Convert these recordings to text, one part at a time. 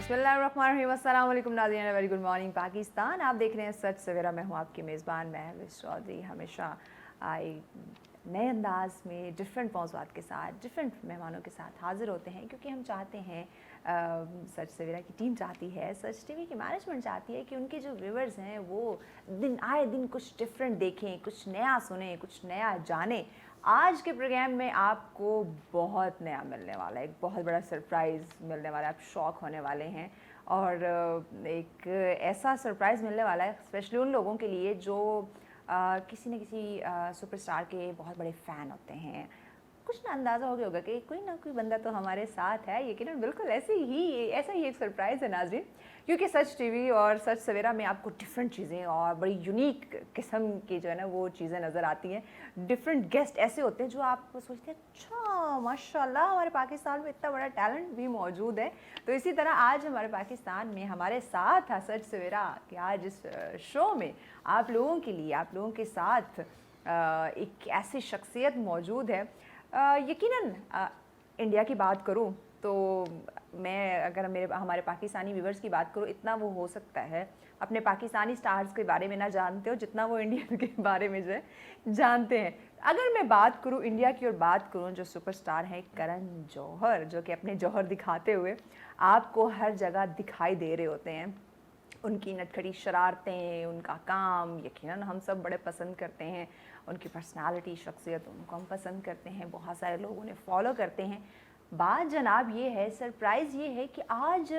बिस्मिल्लाहिर्रहमानिर्रहीम, अस्सलाम वालेकुम नाज़रीन, वेरी गुड मॉर्निंग पाकिस्तान। आप देख रहे हैं सच सवेरा। मैं हूँ आपकी मेज़बान महविश चौधरी। हमेशा एक नए अंदाज में डिफरेंट मौज़ूआत के साथ डिफरेंट मेहमानों के साथ हाज़िर होते हैं, क्योंकि हम चाहते हैं सच सवेरा की टीम चाहती है, सच टीवी की मैनेजमेंट चाहती है कि उनके जो व्यूवर्स हैं वो दिन आए दिन कुछ डिफरेंट देखें, कुछ नया सुने, कुछ नया जानें। आज के प्रोग्राम में आपको बहुत नया मिलने वाला है, एक बहुत बड़ा सरप्राइज़ मिलने वाला है, आप शॉक होने वाले हैं। और एक ऐसा सरप्राइज़ मिलने वाला है स्पेशली उन लोगों के लिए जो किसी न किसी सुपरस्टार के बहुत बड़े फ़ैन होते हैं। कुछ ना अंदाज़ा हो गया होगा कि कोई ना कोई बंदा तो हमारे साथ है, यकीनन बिल्कुल ऐसा ही एक सरप्राइज़ है नाज़रीन, क्योंकि सच टीवी और सच सवेरा में आपको डिफरेंट चीज़ें और बड़ी यूनिक किस्म की जो है ना वो चीज़ें नज़र आती हैं। डिफरेंट गेस्ट ऐसे होते हैं जो आप सोचते हैं अच्छा माशाल्लाह हमारे पाकिस्तान में इतना बड़ा टैलेंट भी मौजूद है। तो इसी तरह आज हमारे पाकिस्तान में हमारे साथ था सच सवेरा कि आज इस शो में आप लोगों के लिए, आप लोगों के साथ एक ऐसी शख्सियत मौजूद है। यकीनन इंडिया की बात करूं तो मैं अगर हमारे पाकिस्तानी व्यूवर्स की बात करूं, इतना वो हो सकता है अपने पाकिस्तानी स्टार्स के बारे में ना जानते हो जितना वो इंडिया के बारे में जो है जानते हैं। अगर मैं बात करूं इंडिया की और बात करूं जो सुपरस्टार हैं करण जौहर, जो कि अपने जौहर दिखाते हुए आपको हर जगह दिखाई दे रहे होते हैं। उनकी नटखटी शरारतें, उनका काम यकीनन हम सब बड़े पसंद करते हैं। उनकी पर्सनालिटी, शख्सियत उनको हम पसंद करते हैं, बहुत सारे लोग उन्हें फॉलो करते हैं। बात जनाब ये है, सरप्राइज़ ये है कि आज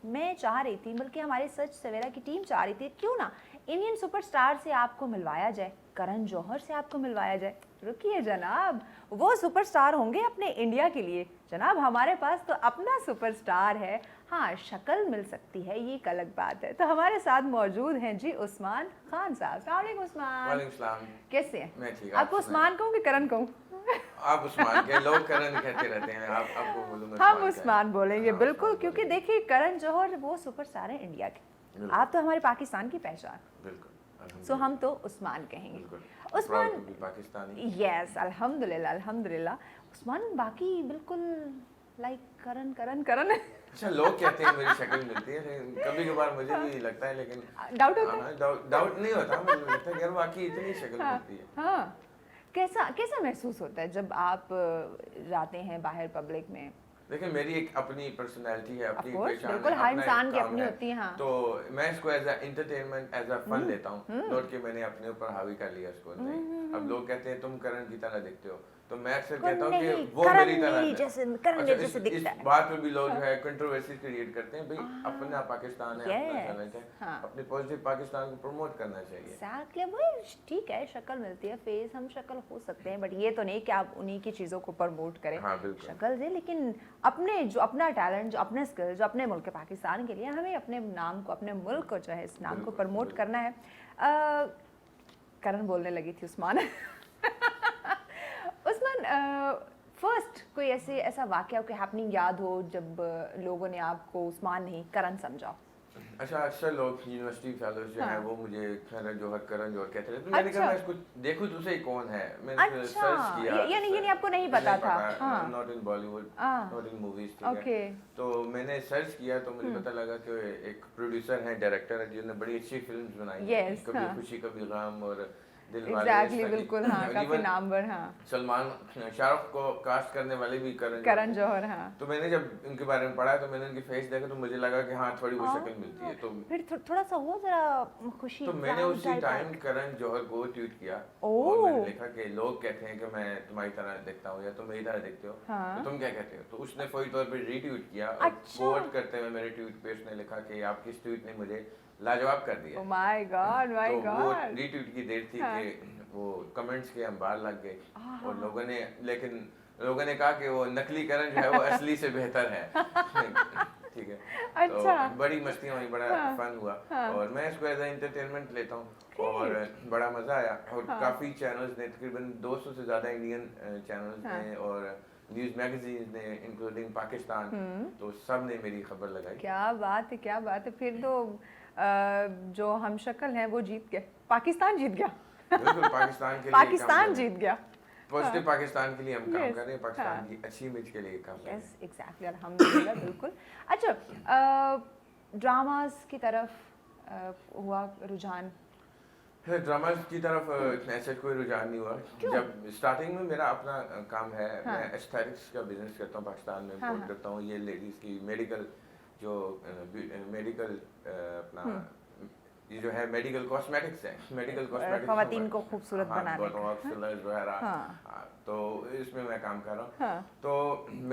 मैं चाह रही थी, बल्कि हमारे सच सवेरा की टीम चाह रही थी, क्यों ना इंडियन सुपरस्टार से आपको मिलवाया जाए, करण जौहर से आपको मिलवाया जाए। रुकिए जनाब, वो सुपरस्टार होंगे अपने इंडिया के लिए। जनाब हमारे पास तो अपना सुपरस्टार है। हाँ, शक्ल मिल सकती है, ये एक अलग बात है। तो हमारे साथ मौजूद हैं जी उस्मान खान साहब। अस्सलाम वालेकुम उस्मान। वालेकुम सलाम। कैसे हैं? मैं ठीक। आपको उस्मान कहूँ कि करण कहूँ? आप उस्मान के, लोग करण कहते रहते हैं, आपको बोलूँगा हम उस्मान बोलेंगे। हाँ, बिल्कुल, उस्मान क्योंकि बोलेंगे। देखिए करण जौहर वो सुपरस्टार है इंडिया के, आप तो हमारे पाकिस्तान की पहचान, बिल्कुल। सो हम तो उस्मान कहेंगे। बिल्कुल। Usman, Proud to be Pakistani. Yes, अल्हम्दुलिल्लाह अल्हम्दुलिल्लाह। उस्मान बाकी बिल्कुल लाइक करण करण करण अच्छा, लोग कहते हैं मेरी शक्ल मिलती है, लेकिन कभी कभार मुझे भी लगता है, लेकिन डाउट होता है? डाउट नहीं होता, मुझे लगता है कि यार वाकई इतनी शक्ल मिलती है। हाँ, कैसा महसूस होता है जब आप जाते हैं बाहर पब्लिक में? देखिए, मेरी एक अपनी पर्सनैलिटी है, अपनी पहचान बिल्कुल, है, हर अपना इंसान एक की काम अपनी है। होती है। हाँ, तो मैं इसको as a entertainment, as a fun लेता हूँ, नोट कि मैंने अपने ऊपर हावी कर लिया इसको। नहीं, अब लोग कहते हैं तुम करण की तरह दिखते हो, तो मैं अक्सर कहता हूँ कि वो मेरी तरह जैसे अच्छा, दिखता इस है। बात पे भी लोग जो है कंट्रोवर्सी क्रिएट करते हैं। भाई अपना पाकिस्तान है, अपना टैलेंट है, हाँ। अपने पॉजिटिव पाकिस्तान को प्रमोट करना चाहिए। एग्जैक्टली, भाई ठीक है, शक्ल मिलती है, फेस हम शक्ल हो सकते हैं, बट ये तो नहीं कि आप उन्हीं की चीज़ों को प्रमोट करें। हाँ, बिल्कुल। शक्ल से, लेकिन अपने जो अपना टैलेंट, जो अपने स्किल, जो अपने मुल्क पाकिस्तान के लिए हमें अपने नाम को, अपने मुल्क को जो है इस नाम को प्रमोट करना है। करण बोलने लगी थी उस्मान उस्मान, फर्स्ट कोई ऐसा वाकया, कोई हैपनिंग याद हो जब लोगों ने आपको उस्मान नहीं करण समझा? अच्छा, अक्सर लोग यूनिवर्सिटी फेलोज जो हैं वो मुझे करण जौहर कहते थे, तो मैंने कहा अच्छा। मैं इसको देखूं तो सही कौन है। मैंने फिर अच्छा, सर्च किया, यानी आपको नहीं पता था? हाँ, not in Bollywood, not in movies, ठीक ओके। है। तो मैंने सर्च किया तो मुझे पता लगा कि एक प्रोड्यूसर है, डायरेक्टर है, जिन्होंने बड़ी अच्छी फिल्म्स बनाई हैं, Yes, कभी हाँ। खुशी कभी गम और दिल वाले। एग्जैक्टली, बिल्कुल, हाँ, काफी नामवर। हाँ, सलमान शाहरुख को कास्ट करने वाले भी करण जौहर। हाँ, तो मैंने जब इनके बारे में पढ़ा तो मैंने इनके फेस देखा तो मुझे लगा कि हाँ थोड़ी वो शक्ल मिलती है। तो फिर थोड़ा सा हुआ जरा खुशी। तो मैंने उसी टाइम करण जौहर को ट्वीट किया ओह। और मैंने लिखा कि लोग कहते हैं कि मैं तुम्हारी तरह दिखता हूँ या तुम मेरी तरह दिखते हो, तो तुम क्या कहते हो। तो उसने फौरी तौर पर रीट्वीट किया और कोट करते हुए मेरे ट्वीट पे उसने लिखा कि आपकी इस ट्वीट ने मुझे लाजवाब कर दिया। ओह माय गॉड, माय तो वो गॉड। रीट्वीट की देर थी कि वो कमेंट्स के अंबार लग गए और लोगों ने कहा कि वो नकली करण जो है वो असली से बेहतर है ठीक है। अच्छा। तो बड़ी मस्तियाँ हुई, बड़ा फन हुआ और मैं इसको एज एंटरटेनमेंट लेता हूँ और बड़ा मज़ा आया। और काफ़ी चैनल्स ने, तकरीबन 200 से ज़्यादा इंडियन चैनल्स ने और न्यूज़ मैगजीन्स ने, इंक्लूडिंग पाकिस्तान, तो सब ने मेरी खबर लगाई। क्या बात है, क्या बात है। फिर तो जो हम शक्ल हैं वो जीत गए, पाकिस्तान जीत गया बिल्कुल, पाकिस्तान के लिए पाकिस्तान जीत गया। पॉजिटिव पाकिस्तान के लिए हम काम कर रहे हैं, पाकिस्तान की अच्छी इमेज के लिए काम कर रहे हैं। यस एग्जैक्टली, अल्हम्दुलिल्लाह बिल्कुल। अच्छा, ड्रामास की तरफ हुआ रुझान? ड्रामास की तरफ ऐसे कोई रुझान नहीं हुआ। जब स्टार्टिंग में मेरा अपना काम है, मैं एस्थेटिक्स का बिजनेस करता हूँ, पाकिस्तान में इम्पोर्ट करता हूँ ये लेडीज़ की मेडिकल जो मेडिकल अपना ये जो है मेडिकल कॉस्मेटिक्स है, मेडिकल कॉस्मेटिक्स ख़वातीन को खूबसूरत बनाने का, फिलर्स वगैरह, तो इसमें मैं काम कर रहा हूँ। तो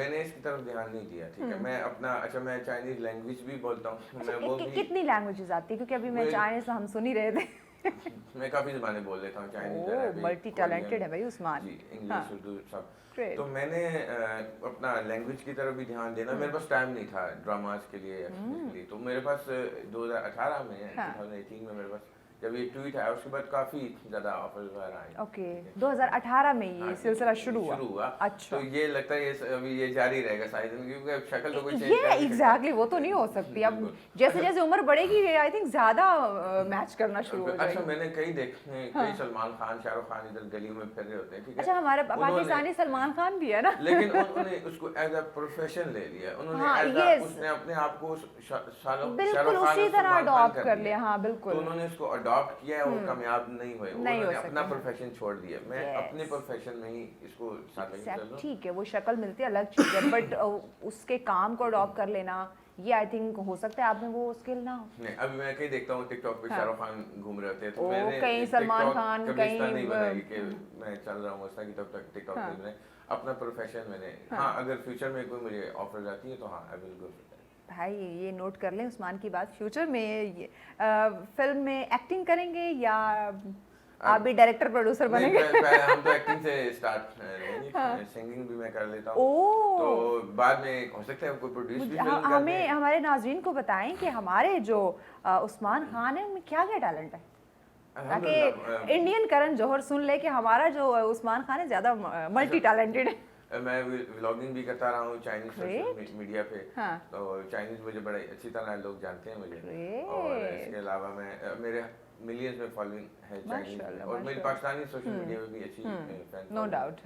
मैंने इसकी तरफ ध्यान नहीं दिया, ठीक है। मैं अपना मैं चाइनीज लैंग्वेज भी बोलता हूँ। मैं वो भी कितनी लैंग्वेजेस आती है? क्योंकि अभी मैं चाइनीज हम सुन ही रहे थे। मैं काफ़ी ज़बानें बोल लेता हूँ, चाइनीज, मल्टी टैलेंटेड है भाई उस्मान जी, इंग्लिश, उर्दू सब। तो मैंने अपना लैंग्वेज की तरफ भी ध्यान देना, मेरे पास टाइम नहीं था ड्रामास के लिए, तो मेरे पास 2018 में 2018 में मेरे पास जब ये ट्वीट आया उसके बाद काफ़ी ज़्यादा ऑफर्स वगैरह आए। ओके, 2018 में ये सिलसिला शुरू हुआ। अच्छा, तो ये लगता है ये अभी ये जारी रहेगा सारे दिन, क्योंकि अब शक्ल तो कोई चेंज ये एग्जैक्टली वो तो नहीं हो सकती। अब जैसे जैसे उम्र बढ़ेगी आई थिंक ज़्यादा मैच करना शुरू हो जाएगा। अच्छा, मैंने कई सलमान खान, शाहरुख खान इधर गलियों में फिर रहे होते हैं, ठीक है। अच्छा, हमारे पाकिस्तानी सलमान खान भी है ना, लेकिन उन्होंने उसको एज अ प्रोफेशन ले लिया, उन्होंने उसने अपने आप को बिल्कुल उसी तरह अडॉप्ट कर लिया। हाँ बिल्कुल, तो उन्होंने उसको अडॉप्ट किया और कामयाब नहीं हुए, उन्होंने अपना प्रोफेशन छोड़ दिया। मैं अपने प्रोफेशन में ही इसको साथ लेके चल रहा हूं। ठीक है, वो शक्ल मिलती है अलग चीज़ है, बट उसके काम को अडॉप्ट कर लेना ये आई थिंक हो सकता है आप में वो स्किल ना हो। नहीं, अभी मैं कहीं देखता हूँ टिकटॉक पे शाहरुख खान घूम रहे होते हैं, तो मैंने कहीं सलमान खान कहीं नहीं बनाई कि मैं चल रहा हूँ कि तब तक टिकटॉक पे अपना प्रोफेशन मैंने। हाँ, अगर फ्यूचर में कोई मुझे ऑफर आती है तो हाँ, आई विल गो। भाई ये नोट कर लें उस्मान की बात, फ्यूचर में फिल्म में एक्टिंग करेंगे या आप भी डायरेक्टर प्रोड्यूसर बनेंगे? हम तो एक्टिंग से स्टार्ट रहेंगे, सिंगिंग भी मैं कर लेता हूँ, तो बाद में हो सकता है कोई प्रोड्यूस भी फिल्म कर दे। हमारे नाज़रीन को बताएं कि हमारे जो उस्मान खान है उनमें क्या क्या टैलेंट है, ताकि इंडियन करण जौहर सुन ले कि हमारा जो उस्मान खान है ज़्यादा मल्टी टैलेंटेड है। मैं व्लॉगिंग भी करता रहा हूँ चाइनीज सोशल मीडिया पे, तो चाइनीज मुझे बड़े अच्छी तरह लोग जानते हैं मुझे, और इसके अलावा मैं मेरे मिलियंस में फॉलोइंग है चाइनीज, और मेरी पाकिस्तानी सोशल मीडिया में भी अच्छी फैन नो डाउट।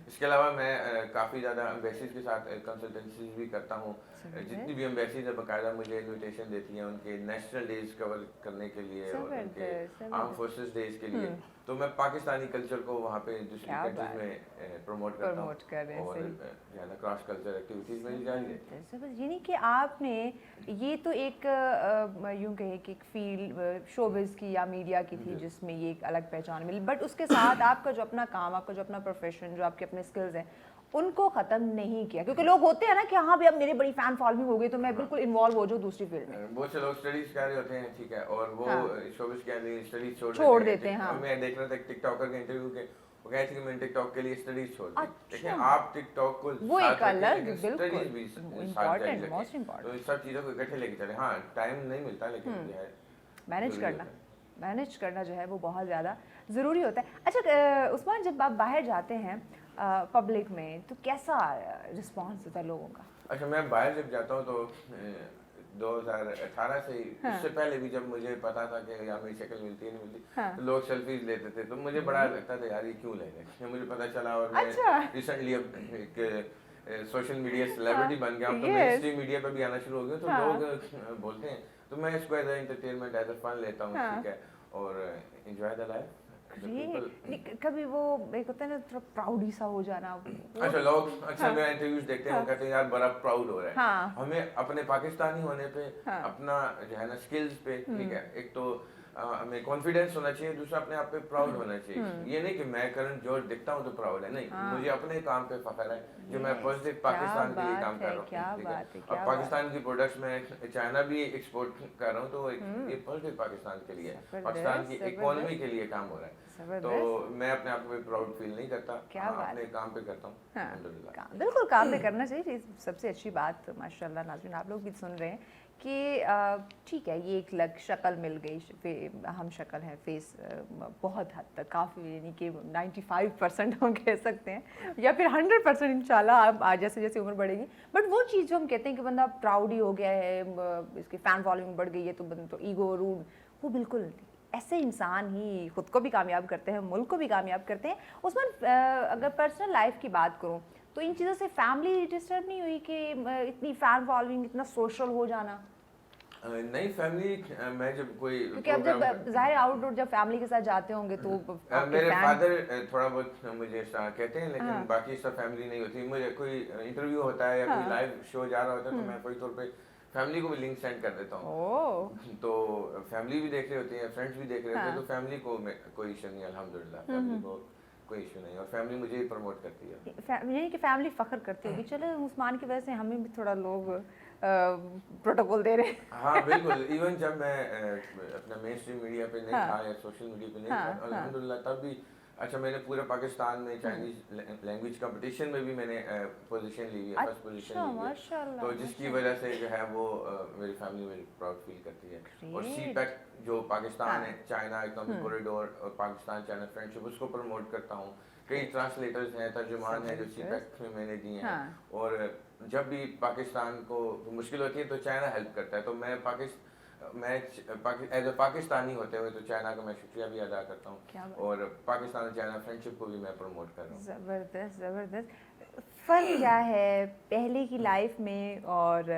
इसके अलावा मैं काफ़ी ज़्यादा एम्बेसीज के साथ कंसल्टेंसीज भी करता हूँ। जितनी भी एम्बेसीज है बाकायदा मुझे इन्विटेशन देती हैं उनके नेशनल डेज कवर करने के लिए और उनके आर्म फोर्सेस डेज के लिए, तो मैं पाकिस्तानी कल्चर को वहाँ पे दूसरी कंट्रीज में प्रमोट करता हूँ, और ज़्यादा क्रॉस कल्चर एक्टिविटीज़ में जारी है। यानी कि आपने ये तो एक यूँ कहे कि एक फील्ड शोबिज़ की या मीडिया की थी जिसमें ये एक अलग पहचान मिली, बट उसके साथ आपका जो अपना काम, आपका जो अपना प्रोफेशन, जो आपके अपने स्किल्स हैं उनको ख़त्म नहीं किया, क्योंकि लोग होते हैं ना कि हाँ भी अब मेरी बड़ी फैन फॉलोइंग हो गई तो मैं बिल्कुल इन्वॉल्व हो जाऊँ दूसरी फील्ड में। बहुत से लोग स्टडीज कर रहे होते हैं, ठीक है, और वो शोबिज़ के लिए स्टडीज छोड़ देते हैं। मैं देख रहा था टिकटॉकर के इंटरव्यू के, वो कहते हैं कि मैंने टिकटॉक के लिए स्टडीज छोड़ दी। देखिए, आप टिकटॉक को वो एक अलग स्टडीज भी इम्पोर्टेंट, मोस्ट इम्पोर्टेंट, तो सब चीज़ों को इकट्ठे लेके चले। हाँ, टाइम नहीं मिलता, लेकिन जो है मैनेज करना जो है वो बहुत ज़्यादा ज़रूरी होता है। अच्छा उस्मान, जब आप बाहर जाते हैं पब्लिक में तो कैसा रिस्पांस होता है लोगों का? अच्छा, मैं बाहर जब जाता हूँ तो 2018 से इससे पहले भी जब मुझे पता था कि यार मेरी शक्ल मिलती है नहीं मिलती, तो लोग सेल्फीज लेते थे, तो मुझे बड़ा लगता था यार ये क्यों ले रहे हैं। मुझे पता चला, और मैं रिसेंटली अब एक सोशल मीडिया सेलिब्रिटी बन गया हूँ, तो मेन स्ट्रीम मीडिया पर भी आना शुरू हो गया, तो लोग बोलते हैं, तो मैं इसको एज एंटरटेनमेंट, एज फन लेता हूँ, ठीक है, और एंजॉय द लाइफ। कभी वो एक होता है ना थोड़ा प्राउड सा हो जाना। अच्छा, लोग अच्छा मेरा इंटरव्यूज देखते हैं, वो कहते हैं यार बड़ा प्राउड हो रहा है। हमें अपने पाकिस्तानी होने पे, अपना जो है ना स्किल्स पे, ठीक है, एक तो हमें कॉन्फिडेंस होना चाहिए, दूसरा अपने आप पे प्राउड होना चाहिए। ये नहीं कि मैं करण जौहर दिखता हूँ तो प्राउड है, नहीं, मुझे अपने काम पे फख्र है जो मैं पॉजिटिव पाकिस्तान के लिए काम कर रहा हूँ, और पाकिस्तान की प्रोडक्ट्स में चाइना भी एक्सपोर्ट कर रहा हूँ, तो ये पॉजिटिव पाकिस्तान के लिए, पाकिस्तान की इकोनॉमी के लिए काम हो रहा है, तो मैं अपने आप को प्राउड फील नहीं करता, अपने काम पे करता हूँ। बिल्कुल काम पे करना चाहिए, सबसे अच्छी बात। माशाल्लाह नाज़रीन, आप लोग भी सुन रहे हैं कि ठीक है, ये एक लग शक्ल मिल गई, हम शक्ल है, फेस बहुत हद तक काफ़ी, यानी कि 95% हम कह सकते हैं, या फिर 100% इंशाल्लाह अब जैसे जैसे उम्र बढ़ेगी। बट वो चीज़ जो हम कहते हैं कि बंदा प्राउड ही हो गया है, इसकी फ़ैन फॉलोइंग बढ़ गई है तो ईगो रूड, वो बिल्कुल ایسے انسان ہی خود کو بھی کامیاب کرتے ہیں, ملک کو بھی کامیاب کرتے ہیں. عثمان, اگر پرسنل لائف کی بات کروں تو ان چیزوں سے فیملی ڈسٹرب نہیں ہوئی کہ اتنی فین فالوئنگ, اتنا سوشل ہو جانا؟ نہیں فیملی, میں جب کوئی کیونکہ اب جب ظاہر آؤٹ ڈور جب فیملی کے ساتھ جاتے ہوں گے تو میرے فادر تھوڑا بہت مجھے کہتے ہیں, لیکن باقی سب فیملی نہیں ہوتی. مجھے کوئی انٹرویو ہوتا ہے یا کوئی لائیو شو جا رہا ہوتا ہے تو میں فوری طور پہ فیملی کو بھی لنک سینڈ کر دیتا ہوں. تو فیملی بھی دیکھ رہے ہوتے ہیں, فرینڈس بھی دیکھ رہے ہوتے ہیں, تو فیملی کو کوئی ایشو نہیں, الحمدللہ فیملی کو کوئی ایشو نہیں, اور فیملی مجھے ہی پروموٹ کرتی ہے. یعنی کہ فیملی فخر کرتی ہوگی, چلو عثمان کی وجہ سے ہمیں بھی تھوڑا لوگ پروٹوکول دے رہے ہیں. ہاں بالکل, ایون جب میں اپنا مین اسٹریم میڈیا پہ نہیں تھا یا سوشل میڈیا پہ نہیں تھا, الحمدللہ تب بھی اچھا میں نے پورے پاکستان میں چائنیز لینگویج کمپٹیشن میں بھی میں نے پوزیشن لی ہے, فرسٹ پوزیشن لی ہے, تو جس کی وجہ سے جو ہے وہ میری فیملی میری پراؤڈ فیل کرتی ہے. اور سی پیک جو پاکستان ہے, چائنا اکنامک کوریڈور اور پاکستان چائنا فرینڈشپ, اس کو پروموٹ کرتا ہوں. کئی ٹرانسلیٹرز ہیں, ترجمان ہیں جو سی پیک میں نے دیے ہیں, اور جب بھی پاکستان کو مشکل ہوتی ہے تو چائنا ہیلپ کرتا ہے. تو میں ایز اے پاکستانی ہوتے ہوئے تو چائنا کا میں شکریہ بھی ادا کرتا ہوں, اور پاکستان اور چائنا فرینڈشپ کو بھی میں پروموٹ کر رہا ہوں. زبردست زبردست. فرق کیا ہے پہلے کی لائف میں اور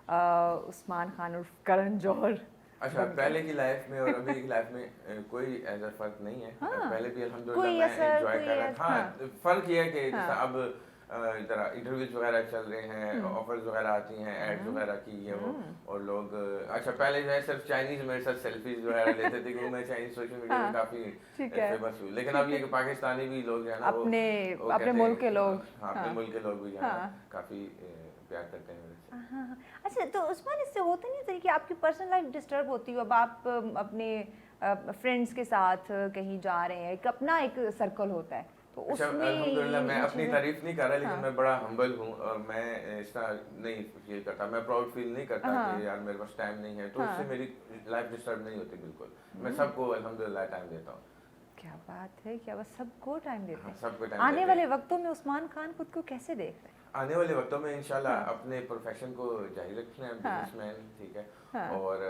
عثمان خان اور کرن جوہر؟ اچھا, پہلے کی لائف میں اور ابھی کی لائف میں کوئی ایسا فرق نہیں ہے. پہلے بھی الحمدللہ میں انجوائے کر رہا تھا. ہاں, فرق یہ ہے کہ جیسا اب ذرا انٹرویوز وغیرہ چل رہے ہیں, آفرز وغیرہ آتی ہیں, ایڈز وغیرہ کی ہے وہ, اور لوگ اچھا پہلے جو ہے صرف چائنیز میرے ساتھ سیلفیز وغیرہ لیتے تھے کیونکہ میں چائنیز سوشل میڈیا میں کافی فیمس ہوں. لیکن اب یہ کہ پاکستانی بھی لوگ جو ہے نا وہ اپنے ملک کے لوگ, ہاں اپنے ملک کے لوگ بھی جو ہے کافی پیار کرتے ہیں میرے سے. اچھا, تو عثمان اس سے ہوتا نہیں کہ آپ کی پرسنل لائف ڈسٹرب ہوتی ہو؟ اب آپ اپنے فرینڈس کے ساتھ کہیں جا رہے ہیں, ایک اپنا ایک سرکل ہوتا ہے, تو اس میں الحمدللہ میں اپنی تعریف نہیں کر رہا, لیکن میں بڑا ہمبل ہوں, اور میں اس طرح نہیں فیل کرتا, میں پراؤڈ فیل نہیں کرتا کہ یار میرے پاس ٹائم نہیں ہے, تو اس سے میری لائف ڈسٹرب نہیں ہوتی بالکل. میں سب کو الحمدللہ ٹائم دیتا ہوں. کیا بات ہے, کیا بات, سب کو ٹائم دیتے ہیں. سب کو ٹائم. آنے والے وقتوں میں عثمان خان خود کو کیسے دیکھ رہے ہیں؟ آنے والے وقتوں میں انشاءاللہ اپنے پروفیشن کو جاری رکھنا ہے, بزنس مین, ٹھیک ہے, اور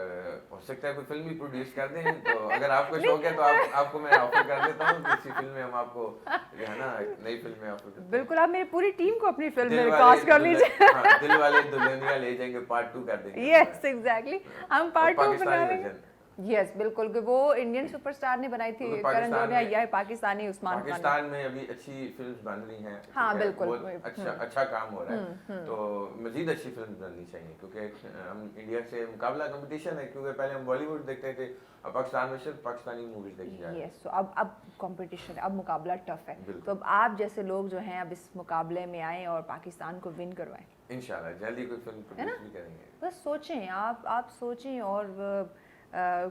ہو سکتا ہے کوئی فلم بھی پروڈیوس کر دیں, تو اگر آپ کو شوق ہے تو آپ کو میں آفر کر دیتا ہوں کسی فلم میں, ہم آپ کو جو ہے نا نئی فلم میں آفر کرتے ہیں. بالکل, آپ میری پوری ٹیم کو اپنی فلم میں کاسٹ کر لیجیے. دل والے دلہنیا لے جائیں گے پارٹ 2 کر دیں گے. یس ایگزیکٹلی, ہم پارٹ 2 بنا لیں گے. یس بالکل, کہ وہ انڈین سپر اسٹار نے بنائی تھی کرن جوہر نے, یا پاکستانی عثمان خان. پاکستان میں ابھی اچھی فلمز بن رہی ہیں. ہاں بالکل, اچھا کام ہو رہا ہے, تو مزید اچھی فلمز بننی چاہیے, کیونکہ ہم انڈیا سے مقابلہ کمپٹیشن ہے, کیونکہ پہلے ہم بالی ووڈ دیکھتے تھے, اب پاکستان میں صرف پاکستانی موویز دیکھی جا رہی ہیں. یس, اب کمپٹیشن, اب مقابلہ ٹف ہے, تو اب آپ جیسے لوگ جو ہیں اب اس مقابلے میں آئیں اور پاکستان کو ون کروائیں. انشاءاللہ جلدی کوئی فلم پروڈیوس بھی کریں گے. بس سوچیں, آپ سوچیں, اور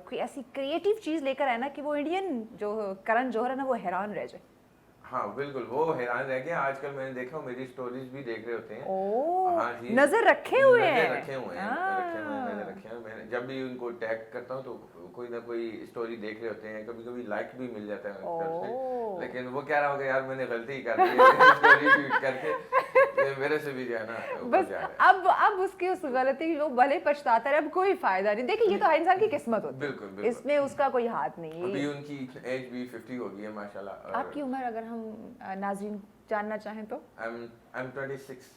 کوئی ایسی کریٹیو چیز لے کر آئے نا کہ وہ انڈین جو کرن جوہر ہے نا وہ حیران رہ جائے. ہاں بالکل, وہ حیران رہ گیا. آج کل میں نے دیکھا میری سٹوریز بھی دیکھ رہے ہوتے ہیں. ہاں جی, نظر رکھے ہوئے ہیں. میں جب بھی ان کو ٹیگ کرتا ہوں تو کوئی نہ کوئی سٹوری دیکھ رہے ہوتے ہیں, کبھی کبھی لائک بھی مل جاتا ہے, لیکن وہ کہہ رہا ہوگا یار میں نے غلطی کر دی ہے ٹویٹ کر کے, میرے سے بھی جو ہے نا بس اب اس کی اس غلطی وہ بھلے پچھتاتا ہے, اب کوئی فائدہ نہیں. دیکھیں یہ تو ہر انسان کی قسمت ہوتی ہے, بالکل اس میں اس کا کوئی ہاتھ نہیں. ابھی ان کی ایج بھی 50 ہو گئی ہے ماشاءاللہ. آپ کی عمر اگر ہم ناظرین جاننا چاہیں تو؟ I'm 26.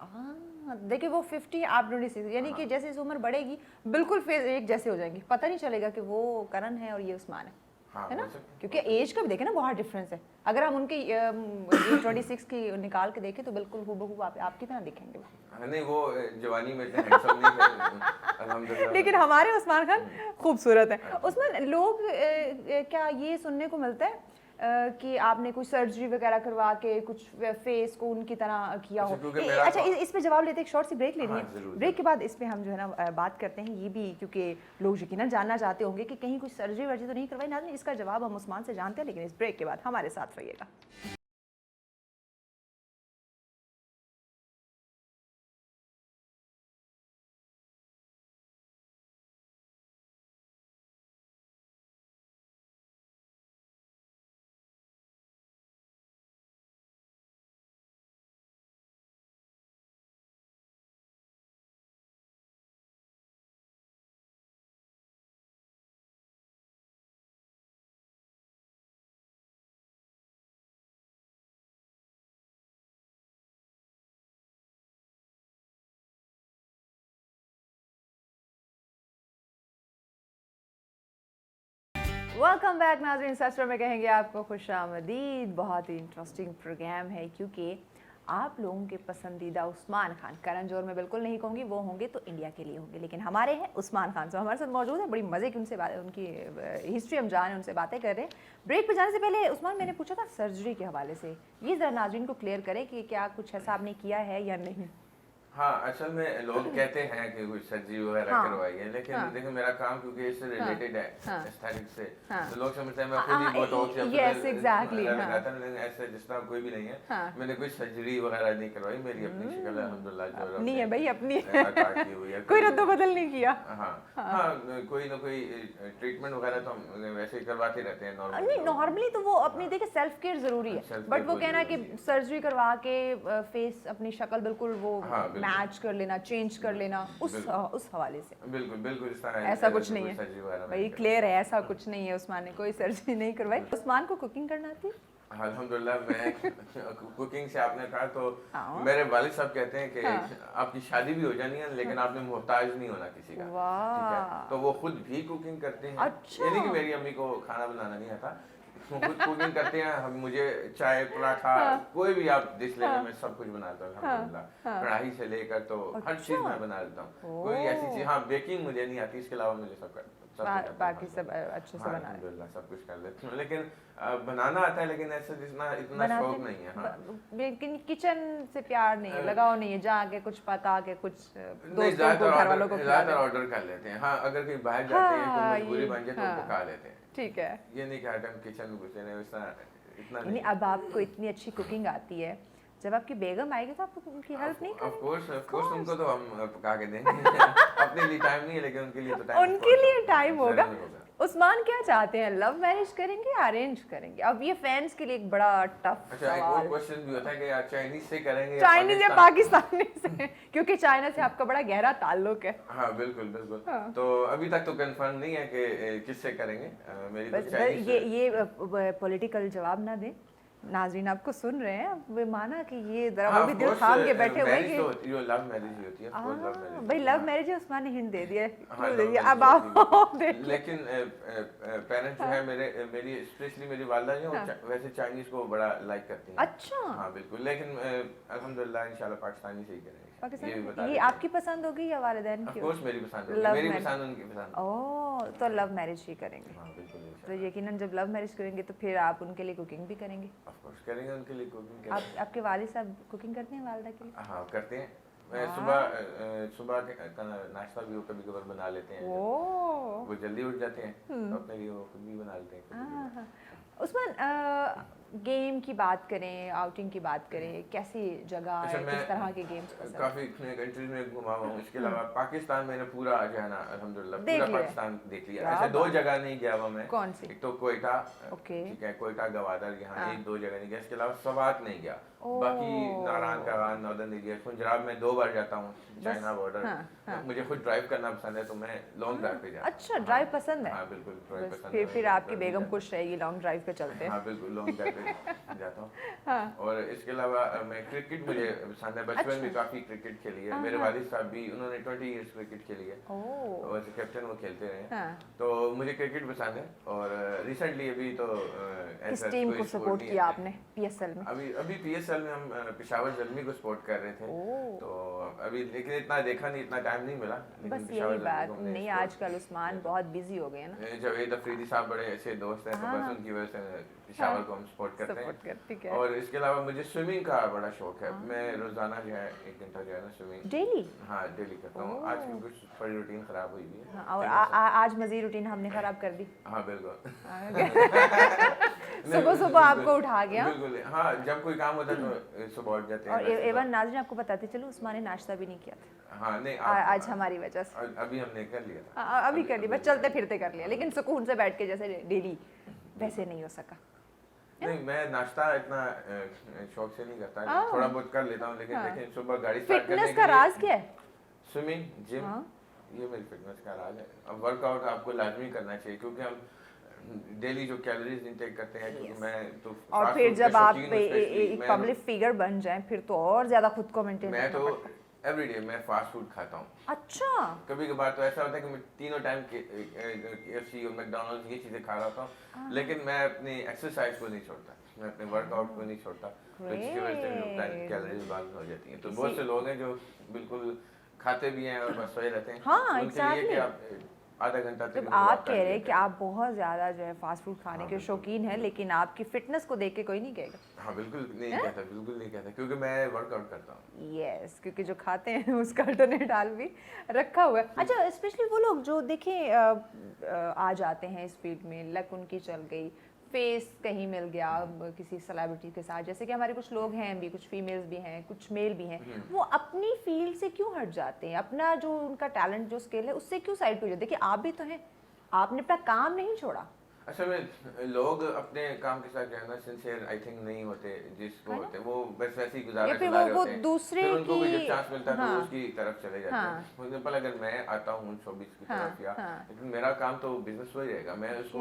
ہاں دیکھیں, وہ 50 آپ 26, یعنی کہ جیسے اس عمر بڑھے گی بالکل فیس ایک جیسے ہو جائیں گے, پتہ نہیں چلے گا کہ وہ کرن ہے اور یہ عثمان ہے نا, کیونکہ ایج کا بھی دیکھیں نا بہت ڈفرینس ہے. اگر ہم ان کی 26 کی نکال کے دیکھیں تو بالکل ہو آپ کی طرح دکھیں گے. نہیں وہ جوانی میں ہینڈسم نہیں تھے الحمدللہ, لیکن ہمارے عثمان خان خوبصورت ہے. عثمان, لوگ کیا یہ سننے کو ملتا ہے کہ آپ نے کوئی سرجری وغیرہ کروا کے کچھ فیس کو ان کی طرح کیا ہو؟ اچھا اس پہ جواب لیتے, ایک شارٹ سی بریک لینی ہے, بریک کے بعد اس پہ ہم جو ہے نا بات کرتے ہیں. یہ بھی کیونکہ لوگ یقیناً جاننا چاہتے ہوں گے کہ کہیں کوئی سرجری ورجری تو نہیں کروائی. ناظرین اس کا جواب ہم عثمان سے جانتے ہیں, لیکن اس بریک کے بعد ہمارے ساتھ رہیے گا. वेलकम बैक नाज़रीन, सस्टर में कहेंगे आपको खुशामदीद। बहुत ही इंटरेस्टिंग प्रोग्राम है क्योंकि आप लोगों के पसंदीदा उस्मान खान, करण जौहर मैं बिल्कुल नहीं कहूँगी, वो होंगे तो इंडिया के लिए होंगे, लेकिन हमारे हैं उस्मान खान। हमारे साथ मौजूद है, बड़ी मज़े की उनसे बात, उनकी हिस्ट्री हम जाने, उनसे बातें कर रहे हैं। ब्रेक पे जाने से पहले उस्मान, मैंने पूछा था सर्जरी के हवाले से, ये ज़रा नाज़रीन को क्लियर करें कि क्या कुछ ऐसा आपने किया है या नहीं। हाँ, असल में लोग कहते हैं कि कुछ सर्जरी वगैरह करवाई है, लेकिन देखो मेरा काम क्योंकि इससे रिलेटेड है, एस्थेटिक से, तो लोग समझते हैं मैं खुद ही बोटॉक्स लगाता हूं, लेकिन ऐसे जिस तरह कोई भी नहीं है। मैंने कोई सर्जरी वगैरह नहीं करवाई, मेरी अपनी शक्ल अल्हम्दुलिल्लाह जो नहीं है भाई, अपनी की हुई है, कोई रद्द बदल नहीं किया। हाँ, कोई ना कोई ट्रीटमेंट वगैरह तो हम वैसे ही करवाते रहते हैं नॉर्मली। नहीं, नॉर्मली तो वो अपनी देखिए सेल्फ केयर जरूरी है, बट वो कहना कि सर्जरी करवा के फेस अपनी शक्ल बिल्कुल वो मैच कर लेना, चेंज कर लेना, उस हवाले से बिल्कुल बिल्कुल इस तरह ऐसा कुछ नहीं है भाई, क्लियर है, ऐसा कुछ नहीं है। उस्मान ने कोई सर्जरी नहीं करवाई। उस्मान को कुकिंग करना आती है? अल्हम्दुलिल्लाह, मैं कुकिंग से आपने कहा तो मेरे वालिद साहब कहते हैं कि आपकी शादी भी हो जानी है लेकिन आपने मोहताज नहीं होना किसी का, ठीक है? तो वो खुद भी कुकिंग करते हैं। अच्छा। यानी कि मेरी अम्मी को खाना बनाना नहीं आता, खुद कुकिंग करते हैं। हम मुझे चाय पराठा कोई भी आप डिश ले मैं सब कुछ बनाता हूँ अल्हम्दुलिल्लाह, कढ़ाई से लेकर तो हर चीज मैं बना लेता हूँ। कोई ऐसी चीज, हाँ बेकिंग मुझे नहीं आती, इसके अलावा मुझे सब बाकी सब अच्छे से बना अल्हम्दुलिल्लाह सब कुछ कर लेती हूँ, लेकिन बनाना आता है, लेकिन ऐसे इतना शौक नहीं है। लेकिन किचन से प्यार नहीं है, लगाव नहीं है, जाके कुछ पका के कुछ दोस्तों को, घर वालों को ज़्यादातर ऑर्डर कर लेते हैं। हाँ, अगर कहीं बाहर जाते हैं कोई मजबूरी बन जाए तो पका लेते हैं, ठीक है। ये नहीं कि हर टाइम किचन में घुसे नहीं, इतना नहीं। अब आपको इतनी अच्छी कुकिंग आती है, जब आपकी बेगम आएगी तो आप उनकी हेल्प नहीं करेंगे? ऑफ कोर्स उनको तो हम पका के देंगे। अपने लिए टाइम नहीं है, लेकिन उनके लिए तो टाइम, उनके लिए टाइम होगा। उस्मान क्या चाहते हैं, लव मैरिज करेंगे या अरेंज करेंगे? अब ये फैंस के लिए एक बड़ा टफ सवाल। एक और क्वेश्चन भी होता है कि यार चाइनीज से करेंगे, चाइनीज या पाकिस्तानी से, क्योंकि चाइना से आपका बड़ा गहरा ताल्लुक है। हाँ बिल्कुल बिल्कुल। तो अभी तक तो कंफर्म नहीं है कि किससे करेंगे। मेरी ये पॉलिटिकल जवाब ना दें, नाज़रीन आपको सुन रहे हैं, वे माना कि ये जरा वो भी दिल थाम के बैठे हुए कि जो लव मैरिज ही होती है, भाई लव मैरिज है। उस्मान ने हिंट दे दिया, अब आप लेकिन पेरेंट्स जो है मेरी स्पेशली मेरी वालिदा जो वैसे चाइनीज को बड़ा लाइक करती हैं। अच्छा। हाँ बिल्कुल, लेकिन अल्हम्दुलिल्लाह इंशाल्लाह पाकिस्तानी से ही करेंगे। ये आपकी पसंद होगी या वालिदैन की? ऑफ कोर्स मेरी पसंद होगी, मेरी पसंद उनकी पसंद। ओह, तो लव मैरिज ही करेंगे। हाँ बिल्कुल। तो यकीनन जब लव मैरिज करेंगे तो फिर आप उनके लिए कुकिंग भी करेंगे? ऑफ कोर्स करेंगे, उनके लिए कुकिंग करेंगे। आपके वालिद साहब कुकिंग करते हैं वालिदा के लिए? हाँ करते हैं। मैं सुबह का नाश्ता भी वो कभी कभार बना लेते हैं। वो जल्दी उठ जाते हैं तो अपने लिए वो खुद भी बना लेते हैं। उस्मान, गेम की बात करें, आउटिंग की बात करें, कैसी जगह है, किस तरह के गेम्स पसंद? काफी कंट्रीज में घुमा हुआ हूँ। इसके अलावा पाकिस्तान मैंने पूरा जो है ना अल्हम्दुलिल्लाह पूरा पाकिस्तान देख लिया। ऐसे 2 जगह नहीं गया हुआ मैं। कौन सी? एक तो कोयटा, ठीक है, कोयटा गवादर, यहाँ 1-2 जगह नहीं गया। इसके अलावा सवात नहीं गया। बाकी नारायण का नॉर्दर्न एरिया, पंजाब में 2 बार जाता हूँ, चाइना बॉर्डर। मुझे खुद ड्राइव करना पसंद है तो मैं लॉन्ग ड्राइव पे जाता हूँ। अच्छा, ड्राइव पसंद है? हाँ बिल्कुल, ड्राइव पसंद है। फिर आपकी बेगम खुश रहेगी, लॉन्ग ड्राइव पे चलते हैं। हाँ बिल्कुल, लॉन्ग ड्राइव पे जाता हूँ। और इसके अलावा मैं क्रिकेट मुझे पसंद है, बचपन में काफी क्रिकेट खेली है। मेरे वालिद साहब भी, उन्होंने 20 इयर्स क्रिकेट खेली है और एज कैप्टन वो खेलते रहे। तो मुझे क्रिकेट पसंद है। और रिसेंटली अभी तो किस टीम को सपोर्ट किया आपने पीएसएल में? अभी पीएसएल में हम पेशावर ज़ल्मी को सपोर्ट कर रहे थे। तो अभी लेकिन इतना देखा नहीं, इतना टाइम नहीं मिला। बस यही बात नहीं, आजकल उस्मान बहुत बिजी हो गए ना। जावेद अफरीदी साहब बड़े अच्छे दोस्त हैं, तो बस उनकी वजह से पेशावर को हम सपोर्ट करते हैं। और इसके अलावा मुझे स्विमिंग का बड़ा शौक है। मैं रोजाना जो है 1 घंटा जो है ना स्विमिंग डेली, हाँ डेली करता हूँ। आज की कुछ थोड़ी रूटीन खराब हुई है और आज मजीद रूटीन हमने खराब कर दी। हाँ बिल्कुल। सुबह सुबह आपको उठा गया? बिल्कुल हाँ, जब कोई काम होता है तो सुबह उठ जाते हैं। और एवन नाज़रीन आपको बताते चलो, उस्मान ने नाश्ता भी नहीं किया था। हाँ नहीं, आज हमारी वजह से अभी हमने कर लिया था। अभी कर लिया, बस चलते फिरते कर लिया, लेकिन सुकून से बैठ के जैसे डेली वैसे नहीं हो सका। नहीं, मैं नाश्ता इतना शौक से नहीं करता, थोड़ा बहुत कर लेता हूँ, लेकिन सुबह गाड़ी स्टार्ट करने के लिए। फिटनेस का राज क्या है? स्विमिंग, जिम, ये मेरी फिटनेस का राज है। अब वर्कआउट आपको लाजमी करना चाहिए, क्योंकि हम डेली जो कैलोरीज इंटेक करते हैं, क्योंकि मैं तो और फिर जब आप एक पब्लिक फिगर बन जाएं फिर तो और ज्यादा खुद को मेंटेन करना पड़ता है। एवरी डे मैं फास्ट फूड खाता हूँ। अच्छा। कभी कभार तो ऐसा होता है कि मैं तीनों टाइम KFC और मैकडोनल्ड्स ये चीज़ें खा रहा हूँ, लेकिन मैं अपनी एक्सरसाइज को नहीं छोड़ता, मैं अपने वर्कआउट को नहीं छोड़ता, तो जिसकी वजह से मेरी कैलोरीज बर्न हो जाती हैं। तो बहुत से लोग हैं जो बिल्कुल खाते भी हैं और बस सोए रहते हैं। हाँ, उनके लिए कि आप आधा घंटा जब आप कह रहे हैं कि आप बहुत ज़्यादा जो है फास्ट फूड खाने के शौकीन हैं, लेकिन आपकी फिटनेस को देख के कोई नहीं कहेगा। हाँ बिल्कुल नहीं कहता, बिल्कुल नहीं कहता, क्योंकि मैं वर्कआउट करता हूँ। यस, क्योंकि जो खाते हैं उसका अल्टरनेट हाल भी रखा हुआ है। अच्छा, स्पेशली वो लोग जो देखें आ जाते हैं इस फील्ड में, लक उनकी चल गई, फेस कहीं मिल गया किसी सेलिब्रिटी के साथ, जैसे कि हमारे कुछ लोग हैं भी, कुछ फीमेल्स भी हैं, कुछ मेल भी हैं, वो अपनी फील्ड से क्यों हट जाते हैं? अपना जो उनका टैलेंट, जो स्किल है, उससे क्यों साइड पे हो जाते हैं? देखिए आप भी तो हैं, आपने अपना काम नहीं छोड़ा। असल में लोग अपने काम के साथ जो है ना सिंसियर आई थिंक नहीं होते, जिसको होते हैं वो बस वैसे ही गुजारे होते हैं, दूसरे फिर उनको भी की जब चांस मिलता है हाँ, तो उसकी तरफ चले जाते हैं। फॉर एग्जांपल अगर मैं आता हूँ शोबिस की तरफ या लेकिन मेरा काम तो बिजनेस वही रहेगा, मैं उसको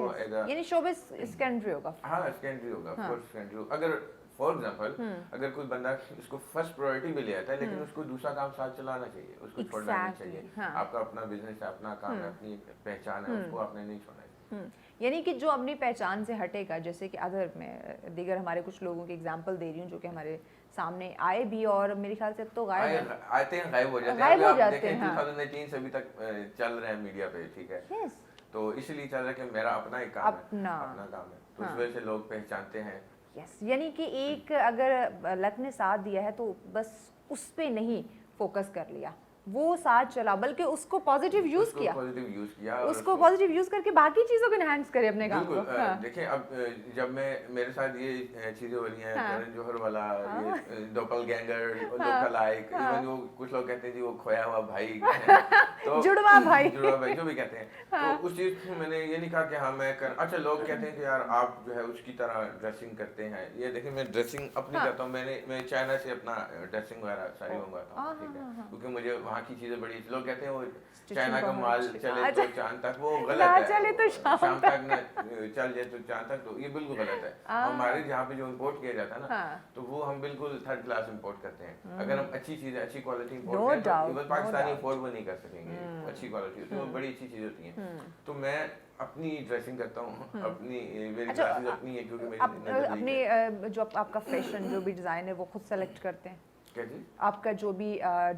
यानी शोबिस सेकेंडरी होगा। हाँ सेकेंडरी होगा, फर्स्ट सेकेंडरी। अगर फॉर एग्जांपल अगर कोई बंदा इसको फर्स्ट प्रायोरिटी भी ले आता है, लेकिन उसको दूसरा काम साथ चलाना चाहिए, उसको छोड़ना नहीं चाहिए। आपका अपना बिजनेस है, अपना काम है, अपनी पहचान है, उसको आपने नहीं छोड़ना है। यानी कि जो अपनी पहचान से हटेगा, जैसे कि अदर मैं दीगर हमारे कुछ लोगों के एग्जांपल दे रही हूँ जो कि हमारे सामने आए भी और मेरे ख्याल से अब तो आते हैं, गायब हो जाते हैं। गायब हो जाते देखें हैं। 2019 से अभी तक चल रहे हैं मीडिया पे, ठीक है, तो इसलिए चल रहा है कि मेरा अपना ही काम है, अपना काम है, तो इस वजह से लोग पहचानते हैं। यस, यानी कि एक अगर लक ने साथ दिया है तो बस उस पे नहीं फोकस कर लिया, वो साथ चला, बल्कि उसको पॉजिटिव यूज किया, उसको पॉजिटिव यूज करके बाकी चीजों को एनहांस करे अपने काम को। देखिए अब जब मैं मेरे साथ ये चीजें हो रही हैं, करण जौहर वाला ये डोपलगैंगर, लुक अलाइक, इवन वो कुछ लोग कहते हैं जी वो खोया हुआ भाई, तो जुड़वा भाई जो भी कहते हैं, तो उस चीज को मैंने ये नहीं कहा कि हाँ मैं कर, अच्छा लोग कहते हैं कि यार आप जो है उसकी तरह ड्रेसिंग करते हैं, ये देखिए मैं ड्रेसिंग अपनी करता हूँ, मैं चाइना से अपना ड्रेसिंग वगैरह सारी मंगवाता हूँ, ठीक है, क्योंकि मुझे वहाँ की चीजें बड़ी, लोग कहते हैं वो चाइना का माल चले तो चांद तक, वो गलत है, चले तो शाम तक न चल जाए तो चांद तक, तो ये बिल्कुल गलत है। हमारे जहाँ पे जो इम्पोर्ट किया जाता है ना, तो वो हम बिल्कुल थर्ड क्लास इम्पोर्ट करते हैं। अगर हम अच्छी चीजें, अच्छी क्वालिटी इम्पोर्ट करें तो इवन पाकिस्तानी अफोर्ड वो नहीं कर सकेंगे, अच्छी क्वालिटी होती है, वो बड़ी अच्छी चीज होती है। तो मैं अपनी ड्रेसिंग करता हूँ, अपनी मेरी क्लासेस अपनी है, क्योंकि मेरी अपने जो आपका फैशन जो भी डिजाइन है वो खुद सेलेक्ट करते हैं? क्या जी? आपका जो भी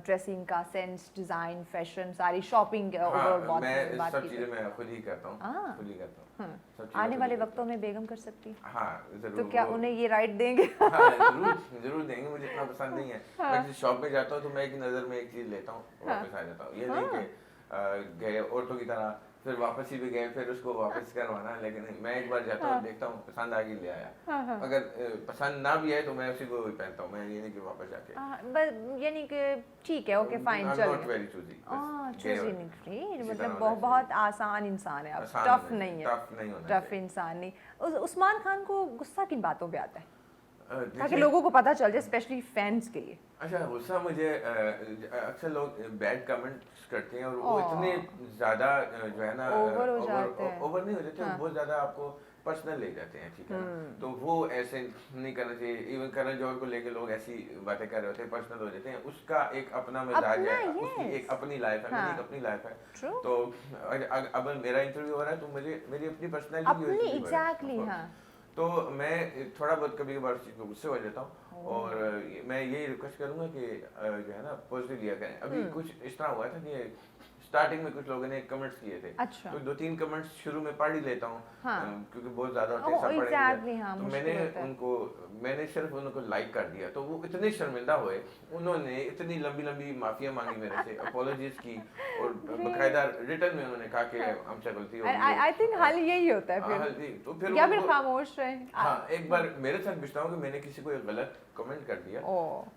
ड्रेसिंग का सेंस, डिजाइन, फैशन, सारी शॉपिंग ओवरऑल मैं सब चीजें मैं खुद ही करता हूँ, खुद ही करता हूँ। आने वाले वक्तों में बेगम कर सकती है? हाँ जरूर। तो क्या उन्हें ये राइट देंगे? हाँ जरूर देंगे, मुझे इतना पसंद नहीं है। मैं किसी शॉप में जाता हूँ तो मैं एक नज़र में एक चीज़ लेता हूँ, वापस आ जाता हूँ। ये नहीं कि गए ऑटो की तरह फिर वापस ही भी गए फिर उसको वापस करवाना, लेकिन मैं एक बार जाता हूँ, देखता हूँ, पसंद आ गई ले आया। अगर पसंद ना भी आए तो मैं उसी को पहनता हूँ, मैं ये नहीं कि वापस जाके, यानी कि ठीक है, ओके फाइन, चलो। नॉट वेरी चूजी, मतलब बहुत आसान इंसान है आप, टफ नहीं है, टफ इंसान नहीं। उस्मान खान को गुस्सा किन बातों पे आता है ताकि लोगों को पता चल जाए, स्पेशली फैंस के लिए? अच्छा, गुस्सा मुझे अक्सर लोग बैड कमेंट्स करते हैं और वो इतने ज़्यादा जो है ना ओवर नहीं हो जाते, बहुत ज़्यादा आपको पर्सनल ले जाते हैं, ठीक है ना, तो वो ऐसे नहीं करना चाहिए। इवन करण जौहर को लेके लोग ऐसी बातें कर रहे होते हैं, पर्सनल हो जाते हैं, उसका एक अपना मिजाज है, उसकी एक अपनी लाइफ है, मेरी एक अपनी लाइफ है। तो अब मेरा इंटरव्यू हो रहा है तो मेरी अपनी पर्सनैलिटी एग्जैक्टली, तो मैं थोड़ा बहुत कभी कभार चीज़ को गुस्से हो जाता हूँ, और मैं यही रिक्वेस्ट करूँगा कि जो है ना पॉजिटिव लिया करें। अभी कुछ इस तरह हुआ था कि स्टार्टिंग में कुछ लोगों ने कमेंट्स किए थे, तो 2-3 कमेंट्स शुरू में पढ़ ही लेता हूँ, क्योंकि बहुत ज़्यादा होते हैं, तो मैंने सिर्फ उनको लाइक कर दिया, तो वो इतने शर्मिंदा हुए, उन्होंने इतनी लंबी लंबी माफिया मांगी मेरे से, अपॉलॉजीज की, और बकायदा रिटर्न में उन्होंने कहा कि हमसे गलती हो गई। आई थिंक हाल यही होता है तो फिर या फिर खामोश रहे। हाँ, एक बार मेरे साथ बिछता हूँ कि मैंने किसी को एक गलत कमेंट कर दिया,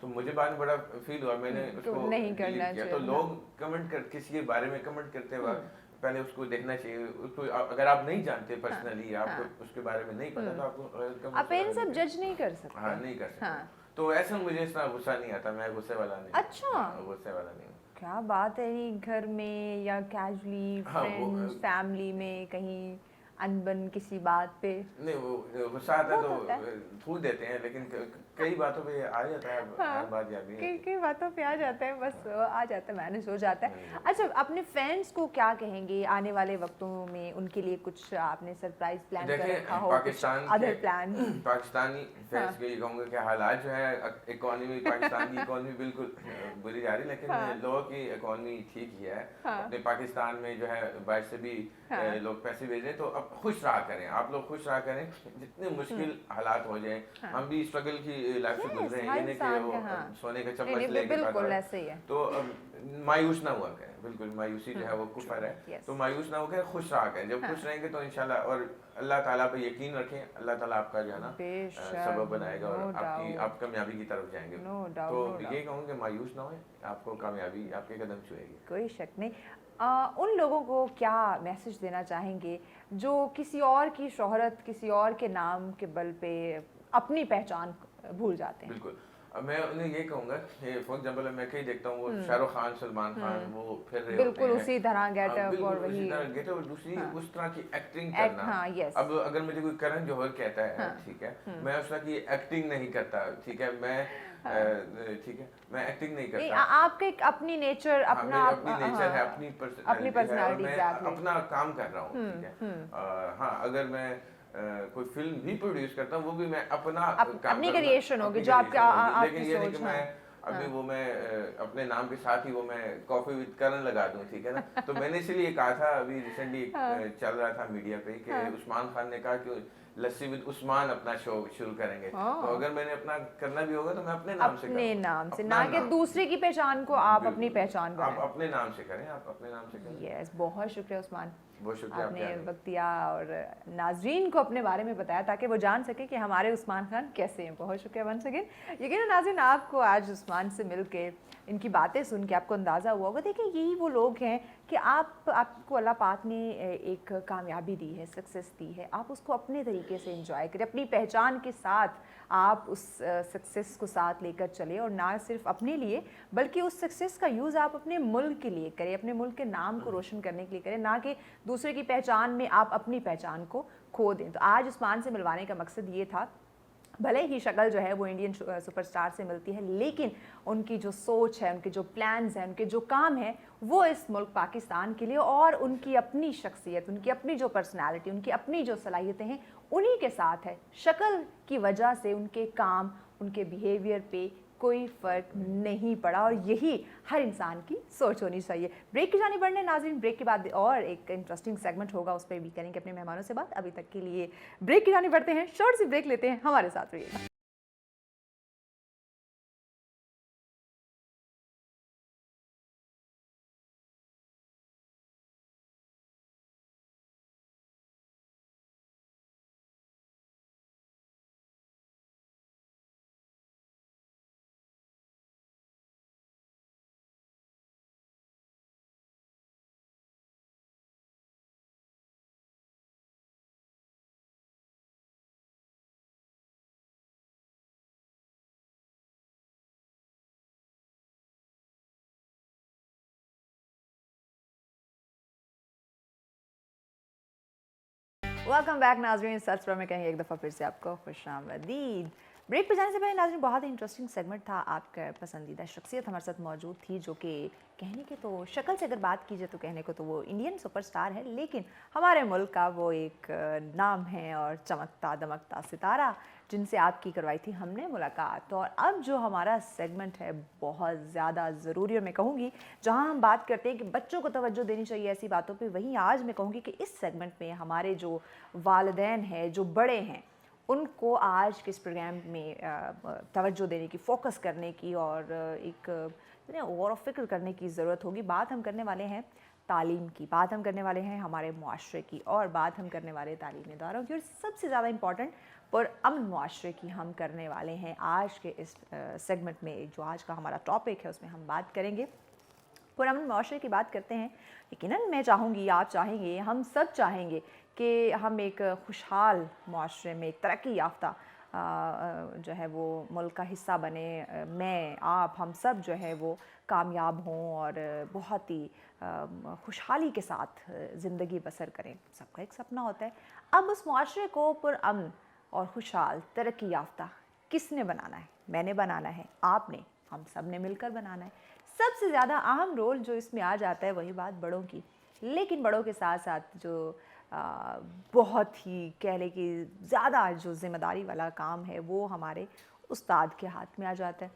तो मुझे बाद में बड़ा फील हुआ, मैंने उसको नहीं करना चाहिए। तो लोग कमेंट कर किसी के बारे में कमेंट करते वक्त पहले उसको देखना चाहिए, उसको अगर आप नहीं जानते पर्सनली, आपको उसके बारे में नहीं पता, तो आपको आप इन सब जज नहीं कर सकते। हाँ, नहीं कर सकते। तो ऐसा मुझे इतना गुस्सा नहीं आता, मैं गुस्से वाला नहीं। अच्छा, गुस्से वाला नहीं। क्या बात है, घर में या कैजुअली फ्रेंड्स फैमिली में कहीं अनबन किसी बात पे? नहीं, वो गुस्सा आता है तो फूट देते हैं, लेकिन कई बातों पे आ जाता है, हर बात याद नहीं रहती। कई बातों पे आ जाता है, बस आ जाता है, मैनेज हो जाता है। अच्छा, अपने फैंस को क्या कहेंगे आने वाले वक्तों में? उनके लिए कुछ आपने सरप्राइज प्लान कर देखिए, रखा हो, Pakistan other plan? Pakistani fans के लिए कहूँगा कि हालात जो है, इकोनॉमी, पाकिस्तान की इकोनॉमी बिल्कुल बुरी जा रही है, लेकिन लोगों की इकोनॉमी ठीक ही है। अपने पाकिस्तान में जो है बाहर से भी लोग पैसे भेज रहे हैं, तो अब खुश रहा करें, आप लोग खुश रहा करें, जितने मुश्किल हालात हो जाए। हम भी स्ट्रगल की लाइफ से गुजरे हैं, ये नहीं कि वो सोने का चम्मच लेके बिल्कुल ऐसे ही है। तो मायूस ना हुआ करें, बिल्कुल मायूसी जो है वो कुफर है, तो मायूस ना होकर खुश रहा करें। जब खुश रहेंगे तो इंशाल्लाह, और अल्लाह ताला पे यकीन रखें, अल्लाह ताला आपका जो है ना सबब बनाएगा और आप कामयाबी की तरफ जाएंगे। तो ये कहूँगा कि मायूस ना होए, आपको कामयाबी आपके कदम छुएगी, कोई शक नहीं। उन लोगों को क्या मैसेज देना चाहेंगे जो किसी और की शोहरत, किसी और के नाम के बल पे अपनी पहचान भूल जाते हैं? बिल्कुल, मैं उन्हें ये कहूँगा कि फॉर एग्जांपल मैं कहीं देखता हूँ, वो शाहरुख खान, सलमान खान वो फिर रहे बिल्कुल होते हैं, उसी तरह गेटअप और वही उसी तरह गेटअप, दूसरी उस तरह की एक्टिंग करना। अब अगर मुझे कोई करण जौहर कहता है, ठीक है, मैं उस तरह की एक्टिंग नहीं करता, ठीक है, मैं ठीक है, मैं एक्टिंग नहीं करता। आपके अपनी नेचर, अपना अपनी नेचर है, अपनी पर्सनालिटी, अपना काम कर रहा हूँ, ठीक है। हाँ, अगर मैं कोई फिल्म भी प्रोड्यूस करता हूँ, वो भी मैं अपना अपनी क्रिएशन होगी, जो आपका लेकिन ये नहीं कि मैं अभी वो मैं अपने नाम के साथ ही वो मैं कॉफी विद करण लगा दूं, ठीक है ना। तो मैंने इसलिए कहा था, अभी रिसेंटली चल रहा था मीडिया पे कि उस्मान खान ने कहा कि लस्सी विद उस्मान अपना शो शुरू करेंगे। तो अगर मैंने अपना करना भी होगा तो मैं अपने नाम से करूं, नाम से, ना कि दूसरे की पहचान को आप अपनी पहचान बनाएं। आप अपने नाम से करें, आप अपने नाम से करें। यस, बहुत शुक्रिया उस्मान, बहुत शुक्रिया आपने वक्त दिया और नाजरीन को अपने बारे में बताया ताकि वो जान सके कि हमारे उस्मान खान कैसे हैं। बहुत शुक्रिया वंस अगेन। यकीनन नाज़रीन, आपको आज उस्मान से मिलके, इनकी बातें सुन के आपको अंदाज़ा हुआ होगा, देखिए यही वो लोग हैं कि आपको अल्लाह पाक ने एक कामयाबी दी है, सक्सेस दी है, आप उसको अपने तरीके से एंजॉय करें, अपनी पहचान के साथ आप उस सक्सेस को साथ लेकर चले, और ना सिर्फ अपने लिए बल्कि उस सक्सेस का यूज़ आप अपने मुल्क के लिए करें, अपने मुल्क के नाम को रोशन करने के लिए करें, ना कि दूसरे की पहचान में आप अपनी पहचान को खो दें। तो आज उस्मान से मिलवाने का मकसद ये था, भले ही शक्ल जो है वो इंडियन सुपरस्टार से मिलती है, लेकिन उनकी जो सोच है, उनके जो प्लान्स हैं, उनके जो काम है, वो इस मुल्क पाकिस्तान के लिए, और उनकी अपनी शख्सियत, उनकी अपनी जो पर्सनालिटी, उनकी अपनी जो सलाहियतें हैं, उन्हीं के साथ है। शक्ल की वजह से उनके काम, उनके बिहेवियर पे कोई फ़र्क नहीं पड़ा, और यही हर इंसान की सोच होनी चाहिए। ब्रेक की जाने बढ़ने नाज़रीन, ब्रेक के बाद और एक इंटरेस्टिंग सेगमेंट होगा, उस पर भी करेंगे अपने मेहमानों से बात। अभी तक के लिए ब्रेक की जाने बढ़ते हैं, शॉर्ट सी ब्रेक लेते हैं, हमारे साथ रहिएगा। वेलकम बैक नाजरीन, सच में कहेंगे एक दफ़ा फिर से आपको खुशामदीद। ब्रेक पे जाने से पहले नाजरीन, बहुत ही इंटरेस्टिंग सेगमेंट था। आपका पसंदीदा शख्सियत हमारे साथ मौजूद थी, जो कि कहने के तो शक्ल से अगर बात कीजिए तो कहने को तो वो इंडियन सुपरस्टार है, लेकिन हमारे मुल्क का वो एक नाम है और चमकता दमकता सितारा, जिनसे आपकी करवाई थी हमने मुलाकात। और अब जो हमारा सेगमेंट है बहुत ज़्यादा ज़रूरी, और मैं कहूँगी जहाँ हम बात करते हैं कि बच्चों को तवज्जो देनी चाहिए ऐसी बातों पे, वहीं आज मैं कहूँगी कि इस सेगमेंट में हमारे जो वालिदैन हैं, जो बड़े हैं, उनको आज के इस प्रोग्राम में तवज्जो देने की, फोकस करने की और एक गौर व फिक्र करने की ज़रूरत होगी। बात हम करने वाले हैं तालीम की, बात हम करने वाले हैं हमारे मुआशरे की, और बात हम करने वाले तालीमी इदारों की, और सबसे ज़्यादा इम्पॉर्टेंट पुरअमन मुआशरे की हम करने वाले हैं आज के इस सेगमेंट में। जो आज का हमारा टॉपिक है उसमें हम बात करेंगे पुरअमन मुआशरे की। बात करते हैं, यकीनन मैं चाहूँगी, आप चाहेंगे, हम सब चाहेंगे कि हम एक खुशहाल मुआशरे में, एक तरक्की याफ्ता जो है वो मुल्क का हिस्सा बने, मैं आप हम सब जो है वो कामयाब हों और बहुत ही खुशहाली के साथ ज़िंदगी बसर करें। सबका एक सपना होता है। अब उस मुआशरे को पुरअमन और खुशहाल तरक्की याफ्ता किसने बनाना है? मैंने बनाना है, आपने, हम सब ने मिलकर बनाना है। सबसे ज़्यादा अहम रोल जो इसमें आ जाता है वही बात बड़ों की, लेकिन बड़ों के साथ साथ जो बहुत ही कह लें कि ज़्यादा जो ज़िम्मेदारी वाला काम है वो हमारे उस्ताद के हाथ में आ जाता है।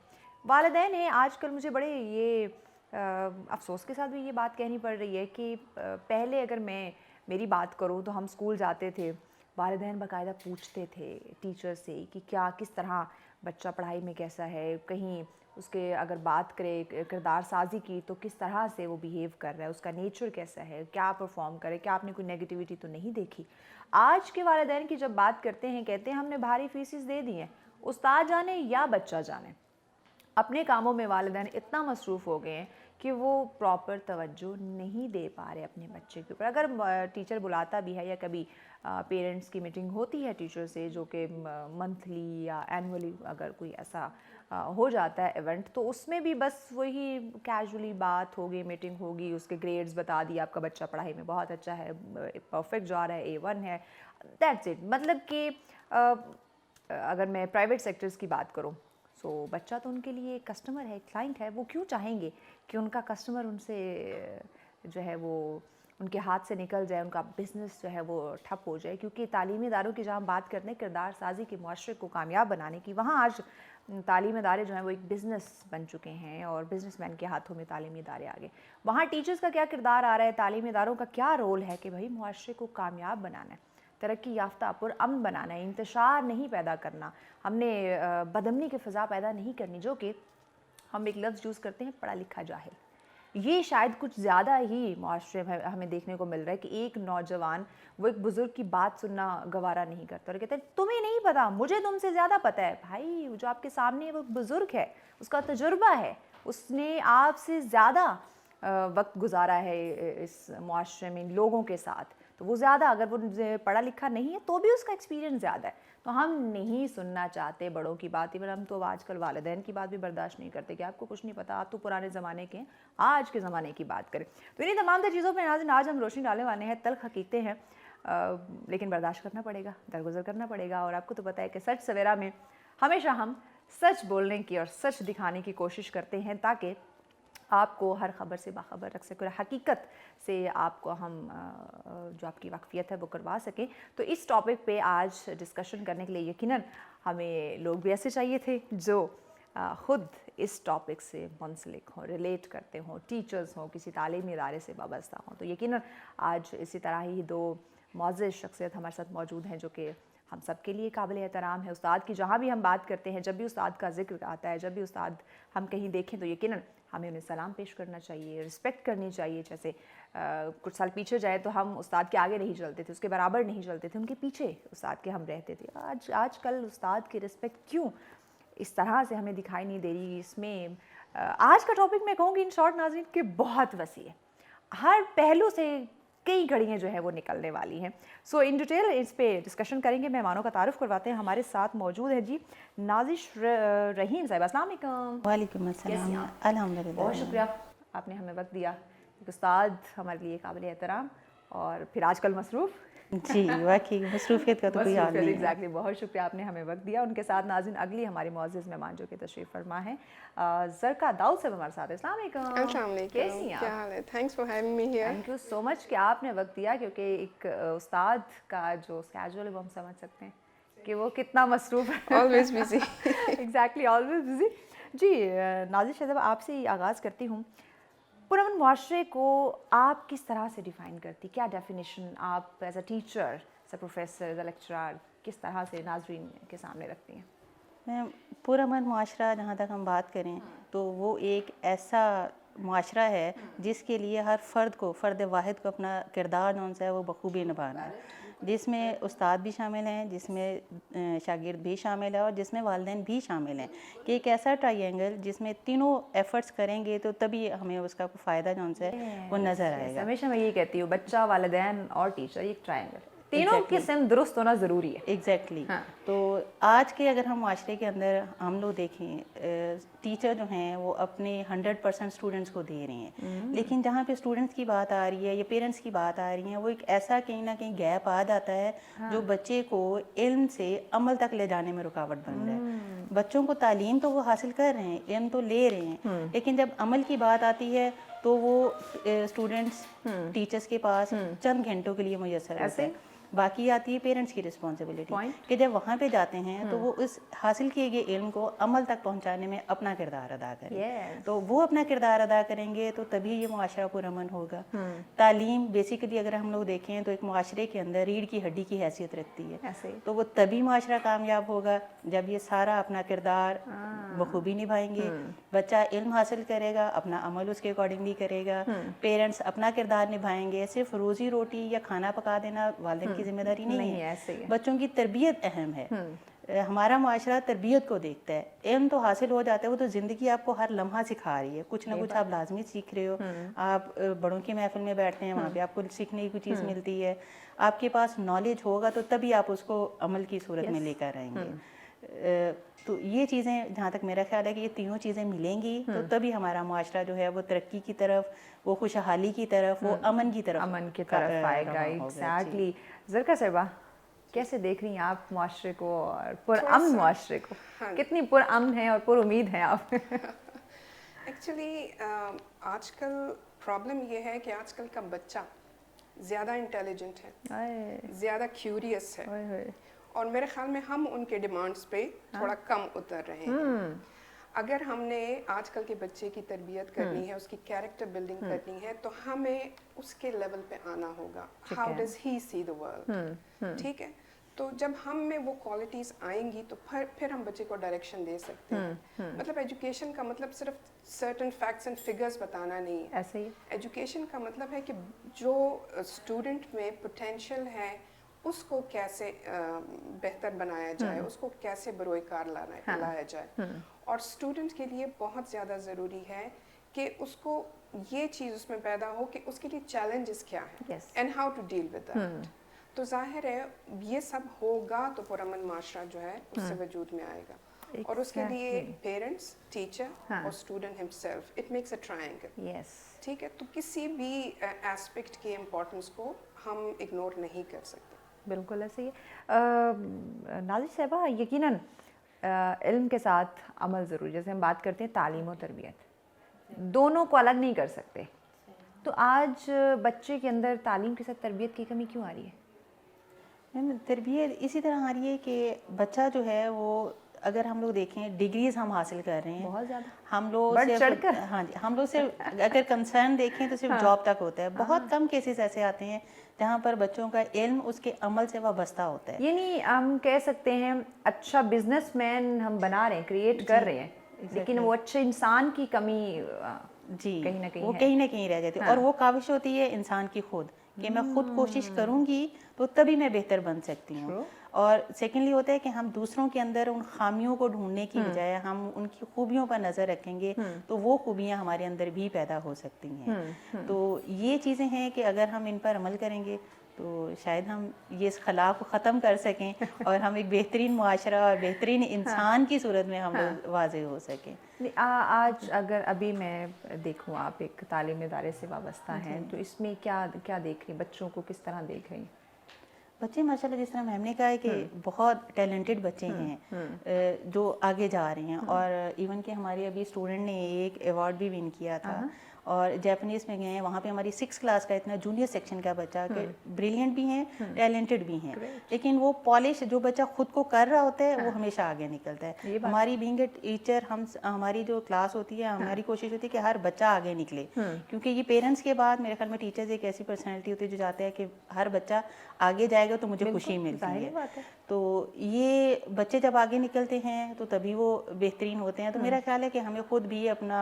वालिदैन हैं आजकल, मुझे बड़े ये अफ़सोस के साथ भी ये बात कहनी पड़ रही है कि पहले अगर मैं मेरी बात करूँ तो हम स्कूल जाते थे, वालिदैन बाकायदा पूछते थे टीचर से कि क्या किस तरह बच्चा पढ़ाई में कैसा है, कहीं उसके अगर बात करें किरदार साजी की तो किस तरह से वो बिहेव कर रहा है, उसका नेचर कैसा है, क्या परफॉर्म करे, क्या आपने कोई नेगेटिविटी तो नहीं देखी। आज के वालिदैन की जब बात करते हैं कहते हैं हमने भारी फीसेस दे दी हैं, उस्ताद जाने या बच्चा जाने, अपने कामों में वालिदैन इतना मसरूफ़ हो गए हैं कि वो प्रॉपर तवज्जो नहीं दे पा रहे अपने बच्चे के ऊपर। अगर टीचर बुलाता भी है या कभी पेरेंट्स की मीटिंग होती है टीचर से, जो कि मंथली या एनुअली अगर कोई ऐसा हो जाता है इवेंट, तो उसमें भी बस वही कैजुअली बात होगी, मीटिंग होगी, उसके ग्रेड्स बता दिए, आपका बच्चा पढ़ाई में बहुत अच्छा है, परफेक्ट जा रहा है, A1 है, दैट्स इट। मतलब कि अगर मैं प्राइवेट सेक्टर्स की बात करूँ, सो बच्चा तो उनके लिए एक कस्टमर है, क्लाइंट है, वो क्यों चाहेंगे कि उनका कस्टमर उनसे जो है वो उनके हाथ से निकल जाए, उनका बिज़नेस जो है वो ठप हो जाए। क्योंकि तालीमी इदारों की जहाँ बात करते हैं किरदार साजी के मुआशरे को कामयाब बनाने की, वहाँ आज तालीमी इदारे जो हैं वो एक बिज़नेस बन चुके हैं और बिज़नेसमैन के हाथों में तालीमी इदारे आ गए। वहाँ टीचर्स का क्या किरदार आ रहा है, तालीमी इदारों का क्या रोल है कि भाई मुआशरे को कामयाब बनाना है, तरक्की याफ्ता पुरअमन बनाना है, इंतशार नहीं पैदा करना, हमने बदअमनी की फ़िज़ा पैदा नहीं करनी। जो कि हम एक लफ्ज़ यूज़ करते हैं पढ़ा लिखा जाहिल, ये शायद कुछ ज़्यादा ही मुआशरे में हमें देखने को मिल रहा है कि एक नौजवान वो एक बुज़ुर्ग की बात सुनना गवारा नहीं करता और कहते हैं तुम्हें नहीं पता, मुझे तुमसे ज़्यादा पता है। भाई जो आपके सामने वो बुज़ुर्ग है, उसका तजुर्बा है, उसने आपसे ज़्यादा वक्त गुजारा है इस मुआशरे में लोगों के साथ, तो वो ज़्यादा, अगर वो पढ़ा लिखा नहीं है तो भी उसका एक्सपीरियंस ज़्यादा है। तो हम नहीं सुनना चाहते बड़ों की बात, इवन हम तो आजकल वालिदैन की बात भी बर्दाश्त नहीं करते कि आपको कुछ नहीं पता, आप तो पुराने ज़माने के हैं, आज के ज़माने की बात करें। तो इन्हीं तमाम चीज़ों पर आज हम रोशनी डालने वाले हैं, तल्ख हकीकतें हैं, लेकिन बर्दाश्त करना पड़ेगा, दरगुजर करना पड़ेगा। और आपको तो पता है कि सच सवेरा में हमेशा हम सच बोलने की और सच दिखाने की कोशिश करते हैं ताकि आपको हर ख़बर से बाखबर रख सकें और हकीकत से आपको हम जो आपकी वाकफ़ियत है वो करवा सकें। तो इस टॉपिक पे आज डिस्कशन करने के लिए यकीनन हमें लोग भी ऐसे चाहिए थे जो ख़ुद इस टॉपिक से मुंसलिक हों, रिलेट करते हों, टीचर्स हों, किसी तालीमी इदारे से वाबस्ता हों। तो यकीनन आज इसी तरह ही दो मुअज़्ज़ज़ शख्सियत हमारे साथ मौजूद हैं जो कि हम सब के लिए काबिल एहतराम है। उस्ताद की जहाँ भी हम बात करते हैं, जब भी उस्ताद का ज़िक्र आता है, जब भी उस्ताद हम कहीं देखें तो यकीनन हमें उन्हें सलाम पेश करना चाहिए, रिस्पेक्ट करनी चाहिए। जैसे कुछ साल पीछे जाए तो हम उस्ताद के आगे नहीं चलते थे, उसके बराबर नहीं चलते थे, उनके पीछे उस्ताद के हम रहते थे। आजकल उस्ताद की रिस्पेक्ट क्यों इस तरह से हमें दिखाई नहीं दे रही? इसमें आज का टॉपिक मैं कहूँगी इन शॉर्ट नाज़रीन कि बहुत वसी है, हर पहलू से कई घड़ियाँ जो है वो निकलने वाली हैं। सो इन डिटेल इस पे डिस्कशन करेंगे। मेहमानों का तारुफ करवाते हैं। हमारे साथ मौजूद है जी नाजिश रहीम साहिबा। अस्सलाम वालेकुम। वालेकुम अस्सलाम। अल्हम्दुलिल्लाह, बहुत शुक्रिया आपने हमें वक्त दिया। एक उस्ताद हमारे लिए काबिल एहतराम और फिर आजकल मसरूफ़ जी वाकई मसरूफियत का तो कोई हाल नहीं है। एग्जैक्टली, बहुत शुक्रिया आपने हमें वक्त दिया। उनके साथ नाज़रीन अगली हमारी मुअज़्ज़ज़ मेहमान जो कि तशरीफ़ फरमा है ज़रका दाऊद साहब हमारे साथ। अस्सलाम वालेकुम। अस्सलाम वालेकुम। कैसी हैं क्या आप? हाल है? Thanks for having me here. Thank you so much कि आपने वक्त दिया, क्योंकि एक उस्ताद का जो स्केड्यूल है वो हम समझ सकते हैं कि वो कितना मसरूफ़ है। Always busy. Exactly, always busy. जी नाज़िर साहब, आपसे ही आगाज़ करती हूँ। पुरअमन मुआशरे को आप किस तरह से डिफ़ाइन करती, क्या डेफिनेशन आप as a teacher, as a professor, as a lecturer किस तरह से नाज़रीन के सामने रखती हैं? मैं पुरअमन मुआशरा जहाँ तक हम बात करें तो वो एक ऐसा मुआशरा है जिसके लिए हर फ़र्द को, फ़र्द वाहिद को अपना किरदार जो है वो बखूबी निभाना है, जिसमें उस्ताद भी शामिल हैं, जिसमें शागिर्द भी शामिल है और जिसमें वालिदैन भी शामिल हैं, कि एक ऐसा ट्रायंगल जिसमें तीनों एफ़र्ट्स करेंगे तो तभी हमें उसका फ़ायदा जो है वो नज़र आएगा। हमेशा मैं यही कहती हूँ, बच्चा, वालिदैन और टीचर, एक ट्रायंगल। तीनों की सिम दुरुस्त होना ज़रूरी है। एग्जैक्टली हाँ। तो आज के अगर हम माशरे के अंदर हम लोग देखें, टीचर जो हैं वो अपने 100% स्टूडेंट्स को दे रहे हैं, लेकिन जहाँ पे स्टूडेंट्स की बात आ रही है या पेरेंट्स की बात आ रही है, वो एक ऐसा कहीं ना कहीं गैप आ जाता है जो बच्चे को इल्म से अमल तक ले जाने में रुकावट बन रहा है। बच्चों को तालीम तो वो हासिल कर रहे हैं, इल्म तो ले रहे हैं, लेकिन जब अमल की बात आती है तो वो स्टूडेंट्स टीचर्स के पास चंद घंटों के लिए मुयस्सर होते हैं। बाकी आती है पेरेंट्स की रिस्पॉन्सिबिलिटी कि जब वहाँ पे जाते हैं तो वो उस हासिल किए गए इल्म को अमल तक पहुँचाने में अपना किरदार अदा करें। तो वो अपना किरदार अदा करेंगे तो तभी ये मुआशरा पुरअमन होगा। तालीम बेसिकली अगर हम लोग देखें तो एक मुआशरे के अंदर रीढ़ की हड्डी की हैसियत रखती है, तो वो तभी मुआशरा कामयाब होगा जब ये सारा अपना किरदार बखूबी निभाएंगे। बच्चा इल्म हासिल करेगा, अपना अमल उसके अकॉर्डिंगली करेगा, पेरेंट्स अपना किरदार निभाएंगे। सिर्फ रोजी रोटी या खाना पका देना वालिदैन की जिम्मेदारी नहीं है, ऐसे ही है। बच्चों की तरबियत अहम है। हमारा मुआशरा तरबियत को देखता है। इल्म तो हासिल हो जाता है, वो तो ज़िंदगी आपको हर लम्हा सिखा रही है, कुछ ना कुछ आप लाजमी सीख रहे हो। आप बड़ों की महफिल में बैठते हैं, वहाँ पे आपको सीखने की कोई चीज़ मिलती है, आपके पास नॉलेज होगा तो तभी आप उसको अमल की सूरत में लेकर आएंगे। तो ये चीज़ें जहाँ तक मेरा ख्याल है कि ये तीनों चीज़ें मिलेंगी तो तभी हमारा मुआशरा जो है वो तरक्की की तरफ, वो खुशहाली की तरफ, वो अमन की तरफ आएगा। एग्जैक्टली। ज़रका साहिबा, कैसे देख रही हैं आप मुआशरे को और पुरअमन मुआशरे को? कितनी पुरअमन है और पुरुमीद हैं आप? एक्चुअली आजकल प्रॉब्लम ये है कि आजकल का बच्चा ज़्यादा इंटेलिजेंट है, ज़्यादा क्यूरियस है, और मेरे ख्याल में हम उनके डिमांड्स पे थोड़ा कम उतर रहे हैं। अगर हमने आजकल के बच्चे की तरबियत करनी है, उसकी कैरेक्टर बिल्डिंग करनी है, तो हमें उसके लेवल पे आना होगा। How does he see the world, ठीक है? तो जब हम में वो क्वालिटीज़ आएंगी तो फिर हम बच्चे को डायरेक्शन दे सकते हैं। मतलब एजुकेशन का मतलब सिर्फ सर्टेन फैक्ट्स एंड फिगर्स बताना नहीं है। ऐसे ही एजुकेशन का मतलब है कि जो स्टूडेंट में पोटेंशियल है उसको कैसे बेहतर बनाया जाए, उसको कैसे बरोएकार लाया जाए। और स्टूडेंट के लिए बहुत ज़्यादा ज़रूरी है कि उसको ये चीज़ उसमें पैदा हो कि उसके लिए चैलेंजेस क्या है and how to deal with that. तो जाहिर है ये सब होगा तो पुरअमन माशरा जो है उससे वजूद में आएगा। और उसके लिए पेरेंट्स, टीचर और student himself, it makes a triangle. ठीक है, तो किसी भी एस्पेक्ट के इम्पोर्टेंस को हम इग्नोर नहीं कर सकते। बिल्कुल ऐसे ही। नाज़िर साहिबा, यकीनन इल्म के साथ अमल ज़रूरी। जैसे हम बात करते हैं तालीम और तरबियत, दोनों को अलग नहीं कर सकते। तो आज बच्चे के अंदर तालीम के साथ तरबियत की कमी क्यों आ रही है? तरबियत इसी तरह आ रही है कि बच्चा जो है वो, अगर हम लोग देखें डिग्रीज हम हासिल कर रहे हैं बहुत ज़्यादा, हम लोग सिर्फ, हाँ जी, हम लोग सिर्फ अगर कंसर्न देखें तो सिर्फ जॉब तक होता है। बहुत कम केसेस ऐसे आते हैं जहाँ पर बच्चों का इल्म उसके अमल से वाबस्ता होता है। यानी हम कह सकते हैं अच्छा बिजनेसमैन हम बना रहे हैं, क्रिएट कर रहे हैं, लेकिन वो अच्छे इंसान की कमी जी कहीं ना कहीं वो कहीं ना कहीं रह जाती है। और वो काविश होती है इंसान की खुद कि मैं खुद कोशिश करूंगी तो तभी मैं बेहतर बन सकती हूँ। और सेकेंडली होता है कि हम दूसरों के अंदर उन खामियों को ढूंढने की बजाय हम उनकी खूबियों पर नज़र रखेंगे तो वो खूबियाँ हमारे अंदर भी पैदा हो सकती हैं। तो ये चीज़ें हैं कि अगर हम इन पर अमल करेंगे तो शायद हम ये इस खला को ख़त्म कर सकें और हम एक बेहतरीन मुआशरा और बेहतरीन इंसान की सूरत में हम लोग वाज़े हो सकें। आज अगर अभी मैं देखूं, आप एक तालीम इदारे से वाबस्ता हैं, तो इसमें क्या क्या देख रही हैं? बच्चों को किस तरह देख रही हैं? बच्चे माशाल्लाह जिस तरह मैम ने कहा है कि बहुत टैलेंटेड बच्चे हैं जो आगे जा रहे हैं। और इवन कि हमारे अभी स्टूडेंट ने एक अवार्ड भी विन किया था और जापानीज़ में गए हैं। वहाँ पे हमारी 6th क्लास का इतना जूनियर सेक्शन का बच्चा कि ब्रिलियंट भी हैं, टैलेंटेड भी हैं, लेकिन वो पॉलिश जो बच्चा खुद को कर रहा होता है वो हमेशा आगे निकलता है। हमारी बीइंग ए टीचर, हमारी जो क्लास होती है, हमारी कोशिश होती है कि हर बच्चा आगे निकले, क्योंकि ये पेरेंट्स के बाद मेरे ख्याल में टीचर्स एक ऐसी पर्सनैलिटी होती है जो चाहते हैं कि हर बच्चा आगे जाएगा तो मुझे खुशी मिलती है। तो ये बच्चे जब आगे निकलते हैं तो तभी वो बेहतरीन होते हैं। तो मेरा ख्याल है कि हमें खुद भी अपना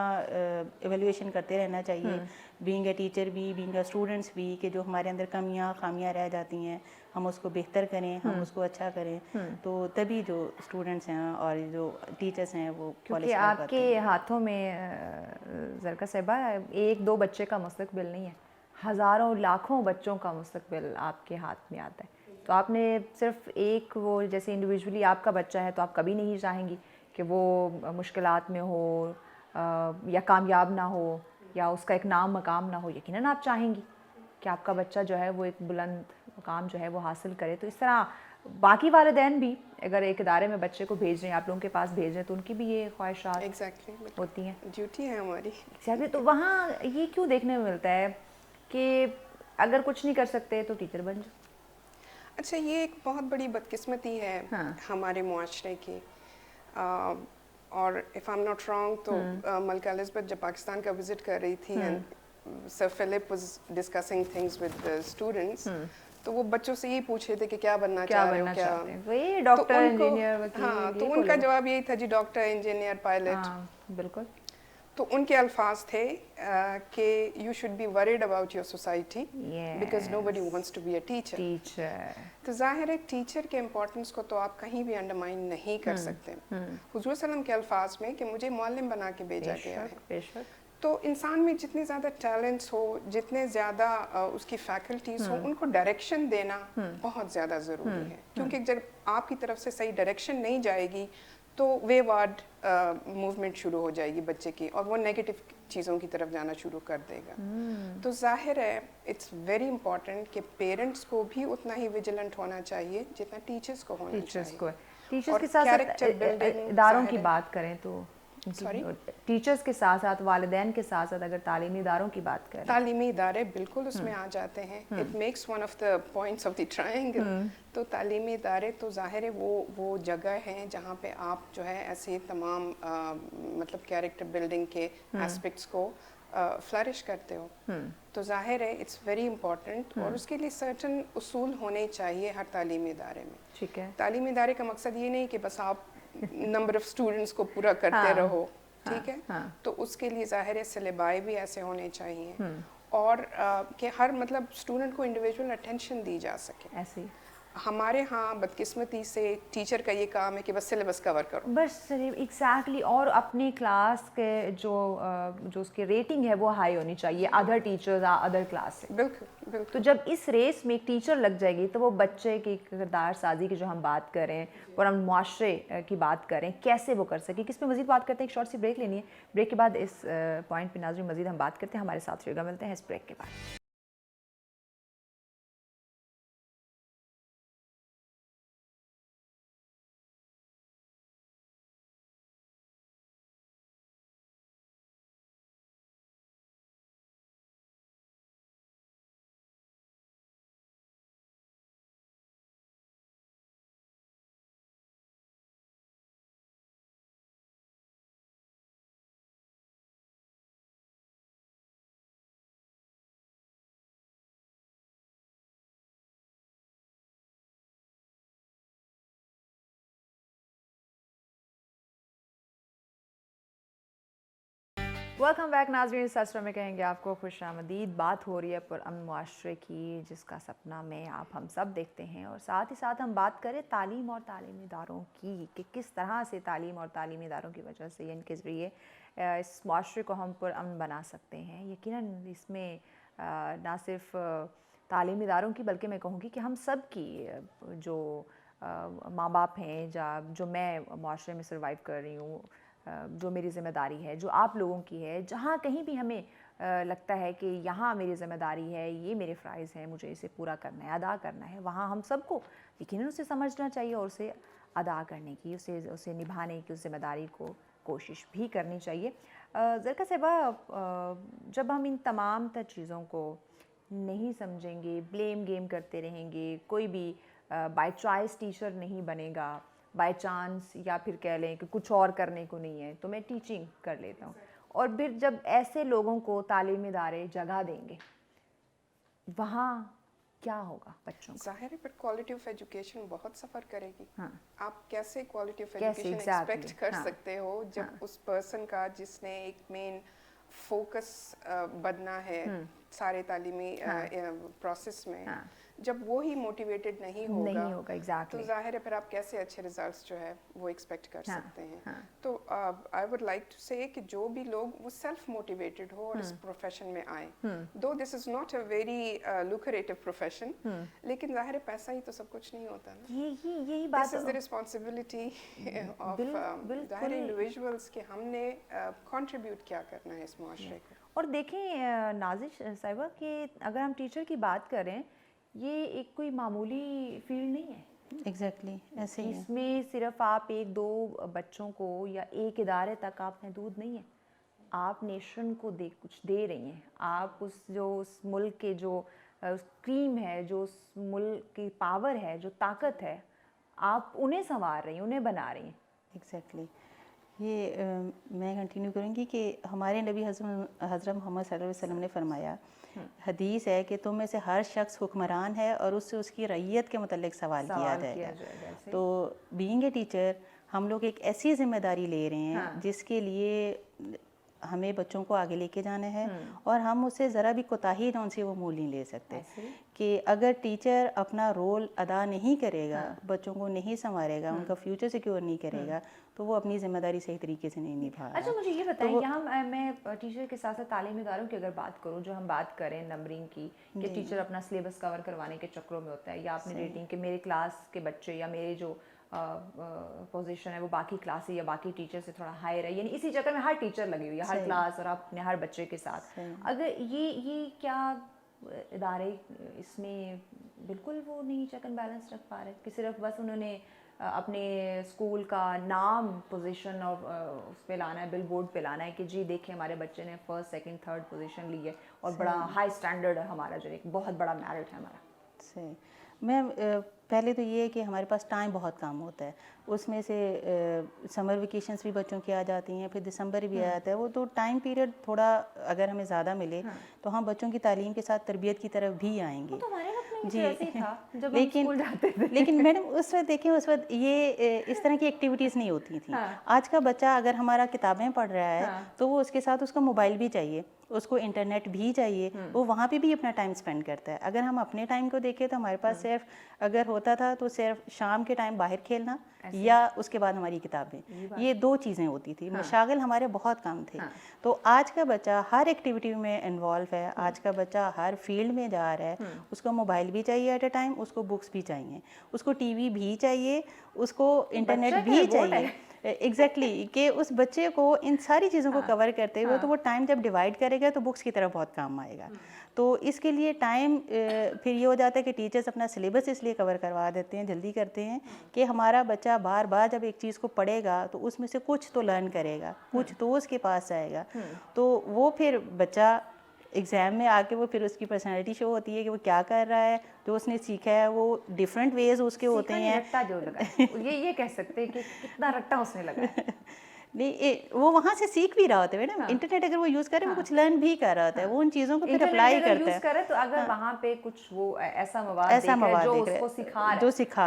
एवेल्यूएशन करते रहना चाहिए, बीइंग ए टीचर भी, बीइंग ए स्टूडेंट्स भी, कि जो हमारे अंदर कमियां खामियां रह जाती हैं हम उसको बेहतर करें, हम उसको अच्छा करें। तो तभी जो स्टूडेंट्स हैं और जो टीचर्स हैं वो क्योंकि आपके हाथों में ज़रका साहिबा एक दो बच्चे का मुस्तकबिल नहीं है, हज़ारों लाखों बच्चों का मुस्तकबिल आपके हाथ में आता है। تو آپ نے صرف ایک وہ جیسے انڈیویجولی آپ کا بچہ ہے تو آپ کبھی نہیں چاہیں گی کہ وہ مشکلات میں ہو یا کامیاب نہ ہو یا اس کا ایک نام مقام نہ ہو. یقیناً آپ چاہیں گی کہ آپ کا بچہ جو ہے وہ ایک بلند مقام جو ہے وہ حاصل کرے. تو اس طرح باقی والدین بھی اگر ایک ادارے میں بچے کو بھیج رہے ہیں, آپ لوگوں کے پاس بھیج رہے ہیں, تو ان کی بھی یہ خواہشات ایگزیکٹلی ہوتی ہیں. ڈیوٹی ہے ہماری. ایگزیکٹلی. تو وہاں یہ کیوں دیکھنے میں ملتا ہے کہ اگر کچھ نہیں کر سکتے تو ٹیچر بن جاؤ؟ اچھا, یہ ایک بہت بڑی بدقسمتی ہے ہمارے معاشرے کی. اور if I am not wrong تو ملکہ الزبتھ جب پاکستان کا وزٹ کر رہی تھی and sir Philip was discussing things with students, تو وہ بچوں سے یہی پوچھ رہے تھے کہ کیا بننا چاہ رہے ہو, کیا وہی ڈاکٹر انجینئر وکیل. ہاں, تو ان کا جواب یہی تھا جی ڈاکٹر انجینئر پائلٹ. بالکل. تو ان کے الفاظ تھے کہ you should be worried about your society because nobody wants to be a teacher. تو ظاہر ہے ٹیچر کے امپورٹنس کو تو آپ کہیں بھی انڈرمائن نہیں کر سکتے. حضور صلی اللہ علیہ وسلم کے الفاظ میں کہ مجھے معلم بنا کے بھیجا گیا ہے. تو انسان میں جتنے زیادہ ٹیلنٹس ہو, جتنے زیادہ اس کی فیکلٹیز ہوں, ان کو ڈائریکشن دینا بہت زیادہ ضروری ہے. کیونکہ جب آپ کی طرف سے صحیح ڈائریکشن نہیں جائے گی تو وے وارڈ موومنٹ شروع ہو جائے گی بچے کی, اور وہ نیگیٹو چیزوں کی طرف جانا شروع کر دے گا. تو ظاہر ہے اٹس ویری امپورٹنٹ کہ پیرنٹس کو بھی اتنا ہی ویجیلنٹ ہونا چاہیے جتنا ٹیچرس کو ہونا چاہیے. ٹیچرس کے ساتھ ساتھ اداروں کی بات کریں تو ٹیچرس کے ساتھ ساتھ والدین کے ساتھ ساتھ اگر تعلیمی اداروں کی بات کریں, تعلیمی ادارے بالکل اس میں آ جاتے ہیں. It makes one of the points of the triangle. تو تعلیمی ادارے تو ظاہر ہے وہ جگہ ہیں جہاں پہ آپ جو ہے ایسے تمام مطلب کیریکٹر بلڈنگ کے اسپیکٹس کو فلرش کرتے ہو. تو ظاہر ہے اٹس ویری امپورٹنٹ, اور اس کے لیے سرٹن اصول ہونے چاہیے ہر تعلیمی ادارے میں. ٹھیک ہے. تعلیمی ادارے کا مقصد یہ نہیں کہ بس آپ نمبر آف اسٹوڈنٹس کو پورا کرتے رہو, ٹھیک ہے. تو اس کے لیے ظاہر ہے سلیبائی بھی ایسے ہونے چاہیے, اور کہ ہر مطلب اسٹوڈنٹ کو انڈیویجول اٹینشن دی جا سکے. ایسے ہمارے ہاں بدقسمتی سے ٹیچر کا یہ کام ہے کہ بس سلیبس کور کرو بس. ایگزیکٹلی. اور اپنی کلاس کے جو اس کی ریٹنگ ہے وہ ہائی ہونی چاہیے ادر ٹیچرز ادر کلاس سے. بالکل بالکل. تو جب اس ریس میں ایک ٹیچر لگ جائے گی تو وہ بچے کی کردار سازی کی جو ہم بات کریں اور ہم معاشرے کی بات کریں کیسے وہ کر سکے, کس پہ مزید بات کرتے ہیں. ایک شارٹ سی بریک لینی ہے, بریک کے بعد اس پوائنٹ پہ ناظرین مزید ہم بات کرتے ہیں. ہمارے ساتھ رہیے گا, ملتے ہیں اس بریک کے بعد. ویلکم بیک ناظرین. سسرا میں کہیں گے آپ کو خوش آمدید. بات ہو رہی ہے پرامن معاشرے کی جس کا سپنا میں آپ ہم سب دیکھتے ہیں, اور ساتھ ہی ساتھ ہم بات کریں تعلیم اور تعلیمی اداروں کی کہ کس طرح سے تعلیم اور تعلیمی اداروں کی وجہ سے ان کے ذریعے اس معاشرے کو ہم پرامن بنا سکتے ہیں. یقیناً اس میں نہ صرف تعلیمی اداروں کی بلکہ میں کہوں گی کہ ہم سب کی جو ماں باپ ہیں, جو میں معاشرے میں سروائیو کر رہی ہوں, جو میری ذمہ داری ہے, جو آپ لوگوں کی ہے, جہاں کہیں بھی ہمیں لگتا ہے کہ یہاں میری ذمہ داری ہے, یہ میرے فرائض ہیں, مجھے اسے پورا کرنا ہے, ادا کرنا ہے, وہاں ہم سب کو یقیناً اسے سمجھنا چاہیے اور اسے ادا کرنے کی, اسے نبھانے کی, اس ذمہ داری کو کوشش بھی کرنی چاہیے. ذرکا صاحبہ, جب ہم ان تمام تر چیزوں کو نہیں سمجھیں گے, بلیم گیم کرتے رہیں گے, کوئی بھی بائی چوائس ٹیچر نہیں بنے گا, بائی چانس یا پھر کہہ لیں کہ کچھ اور کرنے کو نہیں ہے تو میں ٹیچنگ کر لیتا ہوں, اور پھر جب ایسے لوگوں کو تعلیمی ادارے جگہ دیں گے وہاں کیا ہوگا بچوں کا؟ ظاہر ہے بٹ کوالٹی آف ایجوکیشن بہت سفر کرے گی. آپ کیسے کوالٹی آف ایجوکیشن ایکسپیکٹ کر سکتے ہو جب اس پرسن کا جس نے ایک مین فوکس بننا ہے سارے تعلیمی پروسیس میں, जब वो ही मोटिवेटेड नहीं होगा तो एग्जैक्टली। जाहिर है फिर आप कैसे अच्छे रिजल्ट्स जो है वो एक्सपेक्ट कर सकते हैं। तो आई वुड लाइक टू से कि जो भी लोग वो सेल्फ मोटिवेटेड हो और इस प्रोफेशन में आए, दो this is not a very lucrative profession, लेकिन जाहिर है पैसा ही तो सब कुछ नहीं होता ना। यही बात this is the responsibility of जाहिर इंडिविजुअल्स कि हमने कंट्रीब्यूट क्या करना है इस मुआशरे को। और देखें नाज़िश साहिबा कि अगर हम टीचर की बात करें, ये एक कोई मामूली फील्ड नहीं है। एग्जैक्टली ऐसे ही है। इसमें सिर्फ आप एक दो बच्चों को या एक इदारे तक आप महदूद नहीं है, आप नेशन को कुछ दे रही हैं। आप उस मुल्क के जो क्रीम है, जो उस मुल्क की पावर है, जो ताकत है, आप उन्हें संवार रही हैं, उन्हें बना रही हैं। एग्जैक्टली ये मैं कंटिन्यू करूँगी कि हमारे नबी हज़रत मोहम्मद सल्लल्लाहु अलैहि वसल्लम ने फरमाया, हदीस है कि तुम में से हर शख्स हुक्मरान है और उससे उसकी रैयत के मतलब सवाल किया जाएगा। तो बीइंग ए टीचर हम लोग एक ऐसी जिम्मेदारी ले रहे हैं जिसके लिए हमें बच्चों को आगे लेके जाना है और हम उससे ज़रा भी कोताही ना उनसे वो मोल नहीं ले सकते कि अगर टीचर अपना रोल अदा नहीं करेगा, बच्चों को नहीं संवारेगा, उनका फ्यूचर सिक्योर नहीं करेगा, तो वो अपनी जिम्मेदारी सही तरीके से नहीं निभा रहा। अच्छा मुझे ये बताएं, तो यहाँ मैं टीचर के साथ साथ तालीमी इदारों की अगर बात करूँ, जो हम बात करें नंबरिंग की कि टीचर अपना सिलेबस कवर करवाने के चक्रों में होता है, या अपनी रेटिंग कि मेरे क्लास के बच्चे या मेरे जो पोजीशन है वो बाकी क्लास या बाकी टीचर से थोड़ा हायर है, यानी इसी चक्कर में हर टीचर लगी हुई है, हर क्लास और अपने हर बच्चे के साथ। अगर ये क्या इदारे इसमें बिल्कुल वो नहीं चेक एंड बैलेंस रख पा रहे कि सिर्फ बस उन्होंने अपने स्कूल का नाम पोजीशन और उस पे लाना है, बिल बोर्ड पे लाना है कि जी देखिए हमारे बच्चे ने फर्स्ट सेकंड थर्ड पोजीशन ली है और बड़ा हाई स्टैंडर्ड है हमारा, जो एक बहुत बड़ा मेरिट है हमारा। सही। मैम पहले तो ये है कि हमारे पास टाइम बहुत कम होता है, उसमें से समर वेकेशंस भी बच्चों की आ जाती हैं, फिर दिसंबर भी आ जाता है, वो तो टाइम पीरियड थोड़ा अगर हमें ज़्यादा मिले तो हम बच्चों की तालीम के साथ तरबियत की तरफ भी आएंगे। तो हमारे वक्त में भी ऐसे ही था जब हम लेकिन स्कूल जाते थे। लेकिन मैडम उस वक्त देखें, उस वक्त ये इस तरह की एक्टिविटीज़ नहीं होती थी। आज का बच्चा अगर हमारा किताबें पढ़ रहा है तो वो उसके साथ उसको मोबाइल भी चाहिए, उसको इंटरनेट भी चाहिए, वो वहाँ पे भी अपना टाइम स्पेंड करता है। अगर हम अपने टाइम को देखें तो हमारे पास सिर्फ अगर होता था तो सिर्फ शाम के टाइम बाहर खेलना या उसके बाद हमारी किताबें, ये दो चीज़ें होती थी। मशागिल हमारे बहुत कम थे। तो आज का बच्चा हर एक्टिविटी में इन्वॉल्व है, आज का बच्चा हर फील्ड में जा रहा है, उसको मोबाइल भी चाहिए एट अ टाइम, उसको बुक्स भी चाहिए, उसको टीवी भी चाहिए, उसको इंटरनेट भी चाहिए। एग्जैक्टली कि उस बच्चे को इन सारी चीज़ों को कवर करते हुए तो वो टाइम जब डिवाइड करेगा तो बुक्स की तरफ बहुत काम आएगा। तो इसके लिए टाइम फिर ये हो जाता है कि टीचर्स अपना सिलेबस इसलिए कवर करवा देते हैं, जल्दी करते हैं कि हमारा बच्चा बार बार जब एक चीज़ को पढ़ेगा तो उसमें से कुछ तो लर्न करेगा, कुछ तो उसके पास जाएगा, तो वो फिर बच्चा एग्ज़ाम में आके वो फिर उसकी पर्सनालिटी शो होती है कि वो क्या कर रहा है, जो उसने सीखा है वो डिफरेंट वेज उसके होते हैं। रट्टा जो लगा ये कह सकते हैं कि कितना रट्टा उसने लगाया। नहीं वो वहाँ से सीख भी रहा होता है ना। इंटरनेट अगर वो यूज़ करे वो कुछ लर्न भी कर रहा होता है, वो उन चीज़ों को फिर अप्लाई करता है। करे तो अगर वहाँ पे कुछ वो ऐसा मवाद जो उसको सिखा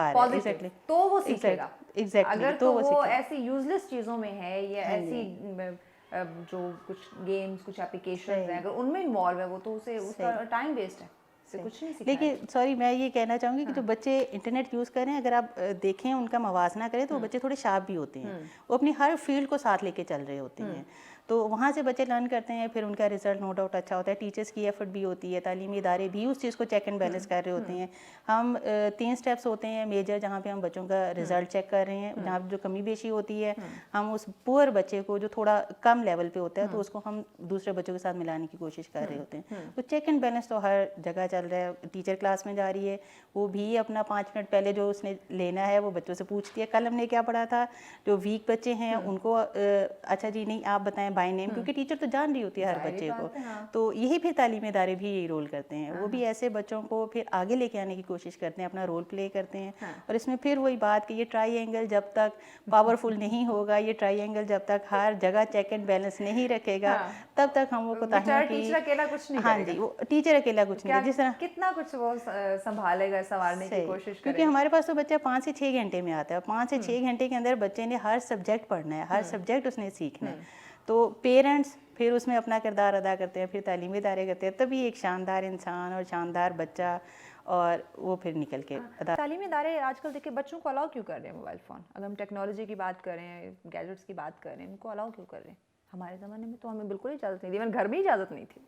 रहा है एग्जैक्टली, तो वो सीखेगा। एग्जैक्टली अगर तो वो ऐसी यूजलेस चीज़ों में है या ऐसी जो कुछ गेम्स कुछ एप्लीकेशंस हैं अगर उनमें इन्वॉल्व है वो, तो उसे उसका टाइम वेस्ट है, उसे कुछ नहीं सीखना। लेकिन सॉरी मैं ये कहना चाहूँगी कि जो बच्चे इंटरनेट यूज़ करें, अगर आप देखें उनका मवाजना करें तो वो बच्चे थोड़े शार्प भी होते हैं, वो अपनी हर फील्ड को साथ लेके चल रहे होते हैं, तो वहाँ से बच्चे लर्न करते हैं, फिर उनका रिजल्ट नो डाउट अच्छा होता है। टीचर्स की एफर्ट भी होती है, तालीमी इदारे भी उस चीज़ को चेक एंड बैलेंस कर रहे होते हैं। हम 3 स्टेप्स होते हैं मेजर जहाँ पे हम बच्चों का रिजल्ट चेक कर रहे हैं, जहाँ जो कमी बेशी होती है हम उस पुअर बच्चे को जो थोड़ा कम लेवल पे होता है तो उसको हम दूसरे बच्चों के साथ मिलाने की कोशिश कर रहे होते हैं। तो चेक एंड बैलेंस तो हर जगह चल रहा है। टीचर क्लास में जा रही है, वो भी अपना 5 मिनट पहले जो उसने लेना है वो बच्चों से पूछती है, कल हमने क्या पढ़ा था। जो वीक बच्चे हैं उनको अच्छा जी नहीं आप बताएं बाय नेम, क्योंकि टीचर तो जान रही होती है हर बच्चे को। तो यही फिर तालीमी इदारे भी यही रोल करते हैं, वो भी ऐसे बच्चों को फिर आगे लेके आने की कोशिश करते हैं, अपना रोल प्ले करते हैं। और इसमें फिर वही बात कि ये ट्राइएंगल जब तक पावरफुल नहीं होगा, ये ट्राइएंगल जब तक हर जगह चेक एंड बैलेंस नहीं रखेगा तब तक हम वो कोताहियों की टीचर अकेला कुछ नहीं हाँ जी वो टीचर अकेला कुछ नहीं, जिस तरह कितना कुछ वो संभालेगा, संभालने की कोशिश करेगा। क्योंकि हमारे पास तो बच्चा 5 से 6 घंटे में आता है, 5 से 6 घंटे के अंदर बच्चे ने हर सब्जेक्ट पढ़ना है, हर सब्जेक्ट उसने सीखना है। तो पेरेंट्स फिर उसमें अपना किरदार अदा करते हैं, फिर तालीमी इदारे करते हैं, तभी एक शानदार इंसान और शानदार बच्चा اور وہ پھر نکل کے تعلیمی ادارے آج کل دیکھیں بچوں کو الاؤ کیوں کر رہے ہیں موبائل فون؟ اگر ہم ٹیکنالوجی کی بات کریں، گیجٹس کی بات کریں، ان کو الاؤ کیوں کر رہے ہیں؟ ہمارے زمانے میں تو ہمیں بالکل اجازت نہیں تھی، ایون گھر میں اجازت نہیں تھی.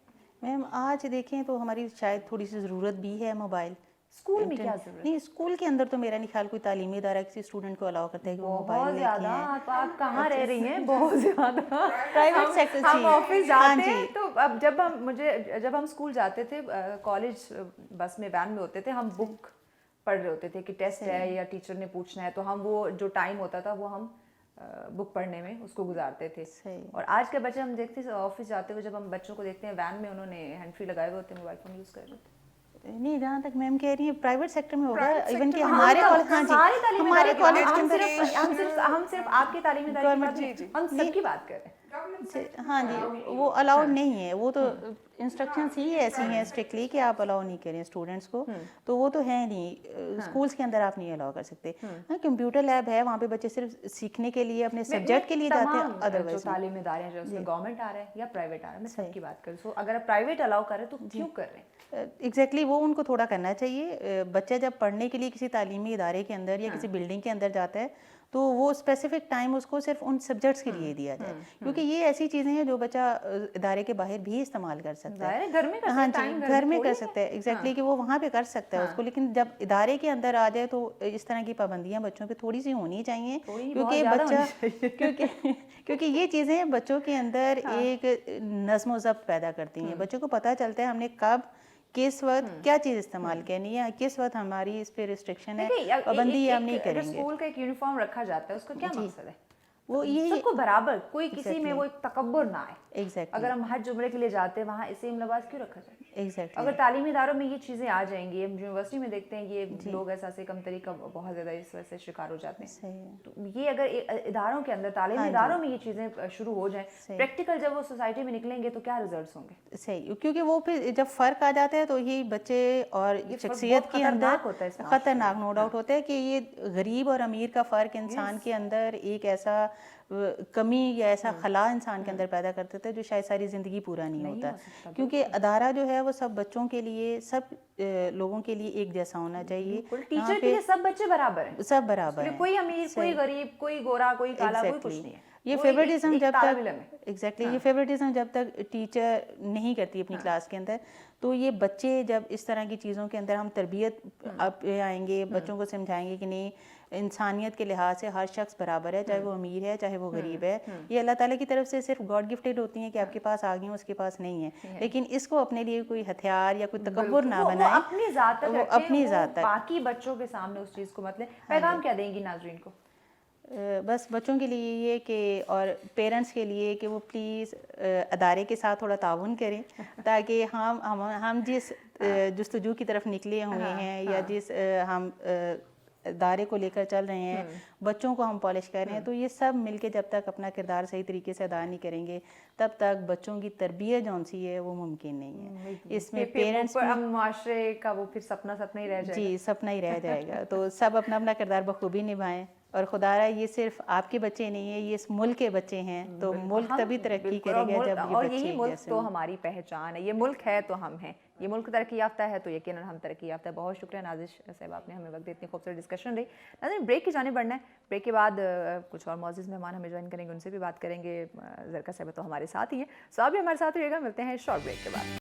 میم آج دیکھیں تو ہماری شاید تھوڑی سی ضرورت بھی ہے موبائل. اسکول میں کیا ضرورت؟ نہیں، اسکول کے اندر تو میرا نہیں خیال کوئی تعلیمی ادارہ کسی اسٹوڈنٹ کو الاؤ کرتا ہے کہ وہ موبائل بہت لے زیادہ. آپ کہاں رہ رہی ہیں؟ بہت زیادہ. Private sector. ہم آفس جاتے ہیں تو اب جب ہم اسکول جاتے تھے، کالج بس میں وین میں ہوتے تھے، ہم بک پڑھ رہے ہوتے تھے کہ ٹیسٹ ہے یا ٹیچر نے پوچھنا ہے، تو ہم وہ جو ٹائم ہوتا تھا وہ ہم بک پڑھنے میں اس کو گزارتے تھے. اور آج کے بچے ہم دیکھتے ہیں آفس جاتے ہوئے، جب ہم بچوں کو دیکھتے ہیں وین میں انہوں نے ہینڈ فری لگائے ہوئے ہوتے ہیں، موبائل فون یوز کر رہے ہوتے ہیں. نہیں، جہاں تک میم کہہ رہی ہیں پرائیویٹ سیکٹر میں ہوگا، ایون کہ ہمارے کالج، ہاں جی ہمارے کالج کے اندر ہم صرف آپ کے تعلیمی ادارے کی بات نہیں، ہم سب کی بات کر رہے ہیں. ہاں جی وہ الاؤڈ نہیں ہے. وہ تو انسٹرکشنس ہی ایسی ہیں اسٹرکٹلی کہ آپ الاؤ نہیں کریں اسٹوڈنٹس کو، تو وہ تو ہے نہیں. اسکولس کے اندر آپ نہیں الاؤ کر سکتے. ہاں کمپیوٹر لیب ہے، وہاں پہ بچے صرف سیکھنے کے لیے اپنے سبجیکٹ کے لیے جاتے ہیں. ادروائز جو تعلیمی ادارے ہیں جو اس میں گورنمنٹ آ رہا ہے یا پرائیویٹ آ رہا ہے، میں سب کی بات کروں. سو اگر آپ پرائیویٹ الاؤ کر رہے ہیں تو کیوں کر رہے ہیں؟ ایگزیکٹلی وہ ان کو تھوڑا کرنا چاہیے. بچہ جب پڑھنے کے لیے کسی تعلیمی ادارے کے اندر یا کسی بلڈنگ کے اندر جاتا ہے تو وہ اسپیسیفک ٹائم اس کو صرف ان سبجیکٹس کے لیے دیا جائے، کیونکہ یہ ایسی چیزیں ہیں جو بچہ ادارے کے باہر بھی استعمال کر سکتا ہے. ہاں جی گھر میں کر سکتا ہے ایگزیکٹلی کہ وہ وہاں پہ کر سکتا ہے اس کو. لیکن جب ادارے کے اندر آ جائے تو اس طرح کی پابندیاں بچوں پہ تھوڑی سی ہونی چاہیے، کیونکہ بچہ کیونکہ یہ چیزیں بچوں کے اندر ایک نظم و ضبط پیدا کرتی ہیں. بچوں کو پتہ چلتا ہے ہم نے کب کس وقت کیا چیز استعمال کرنی ہے، کس وقت ہماری اس پہ ریسٹرکشن ہے، پابندی ہم نہیں کریں گے. اسکول کا ایک یونیفارم رکھا جاتا ہے، اس کا کیا مقصد ہے؟ وہ یہ سب کو برابر، کوئی کسی میں وہ تکبر نہ آئے. اگر ہم حج عمرے کے لیے جاتے ہیں وہاں اسیم لباس کیوں رکھا جائے؟ اگر تعلیمی اداروں میں یہ چیزیں آ جائیں گی، ہم یونیورسٹی میں دیکھتے ہیں یہ لوگ احساس کمتری کا بہت زیادہ اس وجہ سے شکار ہو جاتے ہیں. تو یہ اگر اداروں کے اندر تعلیمی اداروں میں یہ چیزیں شروع ہو جائیں، پریکٹیکل جب وہ سوسائٹی میں نکلیں گے تو کیا ریزلٹس ہوں گے؟ صحیح، کیونکہ وہ پھر جب فرق آ جاتا ہے تو یہ بچے اور شخصیت کے اندر خطرناک نو ڈاؤٹ ہوتا ہے کہ یہ غریب اور امیر کا فرق انسان کے اندر ایک ایسا کمی یا ایسا خلا انسان کے اندر پیدا کرتے تھے جو شاید ساری زندگی پورا نہیں ہوتا. کیونکہ ادارہ جو ہے وہ سب بچوں کے لیے، سب لوگوں کے لیے ایک جیسا ہونا چاہیے. ٹیچر کے لیے سب بچے برابر ہیں، سب برابر ہیں، کوئی امیر کوئی غریب کوئی گورا کوئی کالا کوئی کچھ نہیں ہے. یہ فیورٹزم جب تک ایگزیکٹلی یہ فیورٹزم جب تک ٹیچر نہیں کرتی اپنی کلاس کے اندر، تو یہ بچے جب اس طرح کی چیزوں کے اندر ہم تربیت آئیں گے، بچوں کو سمجھائیں گے کہ نہیں انسانیت کے لحاظ سے ہر شخص برابر ہے، چاہے وہ امیر ہے چاہے وہ غریب ہے. یہ اللہ تعالیٰ کی طرف سے صرف گاڈ گفٹیڈ ہوتی ہیں کہ آپ کے پاس آ گئی ہیں، اس کے پاس نہیں ہے. لیکن اس کو اپنے لیے کوئی ہتھیار یا کوئی تکبر نہ بنائیں، اپنی ذات تک وہ اپنی ذات تک. باقی بچوں کے سامنے اس چیز کو مطلب پیغام کیا دیں گی ناظرین کو؟ بس بچوں کے لیے یہ کہ اور پیرنٹس کے لیے کہ وہ پلیز ادارے کے ساتھ تھوڑا تعاون کریں، تاکہ ہم جس جستجو کی طرف نکلے ہوئے ہیں یا جس ہم ادارے کو لے کر چل رہے ہیں، بچوں کو ہم پالش کر رہے ہیں، تو یہ سب مل کے جب تک اپنا کردار صحیح طریقے سے ادا نہیں کریں گے تب تک بچوں کی تربیت جون سی ہے وہ ممکن نہیں ہے. اس میں پیرنٹس معاشرے کا وہ پھر سپنا ہی رہ جائے گا. جی سپنا ہی رہ جائے گا. تو سب اپنا اپنا کردار بخوبی نبھائیں. اور خدا رہا یہ صرف آپ کے بچے نہیں ہیں، یہ اس ملک کے بچے ہیں. تو ملک تبھی ترقی کرے گا جب یہ اور بچے یہی ملک تو ہماری پہچان ہے. یہ ملک ہے تو ہم ہیں. یہ ملک ترقی یافتہ ہے تو یقیناً ہم ترقی یافتہ ہے. بہت شکریہ نازش صاحب، آپ نے ہمیں وقت اتنی خوبصورت ڈسکشن رہی. ناظرین بریک کی جانب بڑھنا ہے. بریک کے بعد کچھ اور معزز مہمان ہمیں جوائن کریں گے، ان سے بھی بات کریں گے. زرکا صاحب تو ہمارے ساتھ ہی ہیں، سو آپ بھی ہمارے ساتھ رہیے گا. ملتے ہیں شارٹ بریک کے بعد.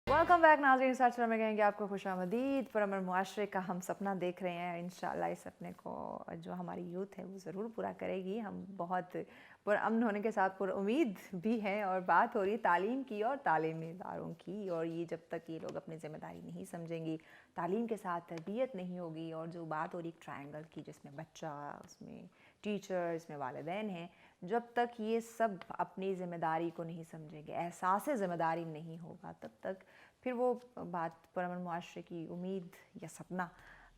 ویلکم بیک ناظرین. سرچ میں کہیں گے آپ کو خوش آمدید. پرامن معاشرے کا ہم سپنا دیکھ رہے ہیں. انشاءاللہ اس سپنے کو جو ہماری یوتھ ہے وہ ضرور پورا کرے گی. ہم بہت پرامن ہونے کے ساتھ پر امید بھی ہیں. اور بات ہو رہی ہے تعلیم کی اور تعلیمی اداروں کی. اور یہ جب تک یہ لوگ اپنی ذمہ داری نہیں سمجھیں گی، تعلیم کے ساتھ تربیت نہیں ہوگی. اور جو بات ہو رہی ٹرائنگل کی جس میں بچہ، اس میں टीचर, इसमें वालिदैन हैं, जब तक ये सब अपनी ज़िम्मेदारी को नहीं समझेंगे, एहसास ज़िम्मेदारी नहीं होगा, तब तक फिर वो बात पुरअमन मुआशरे की उम्मीद या सपना,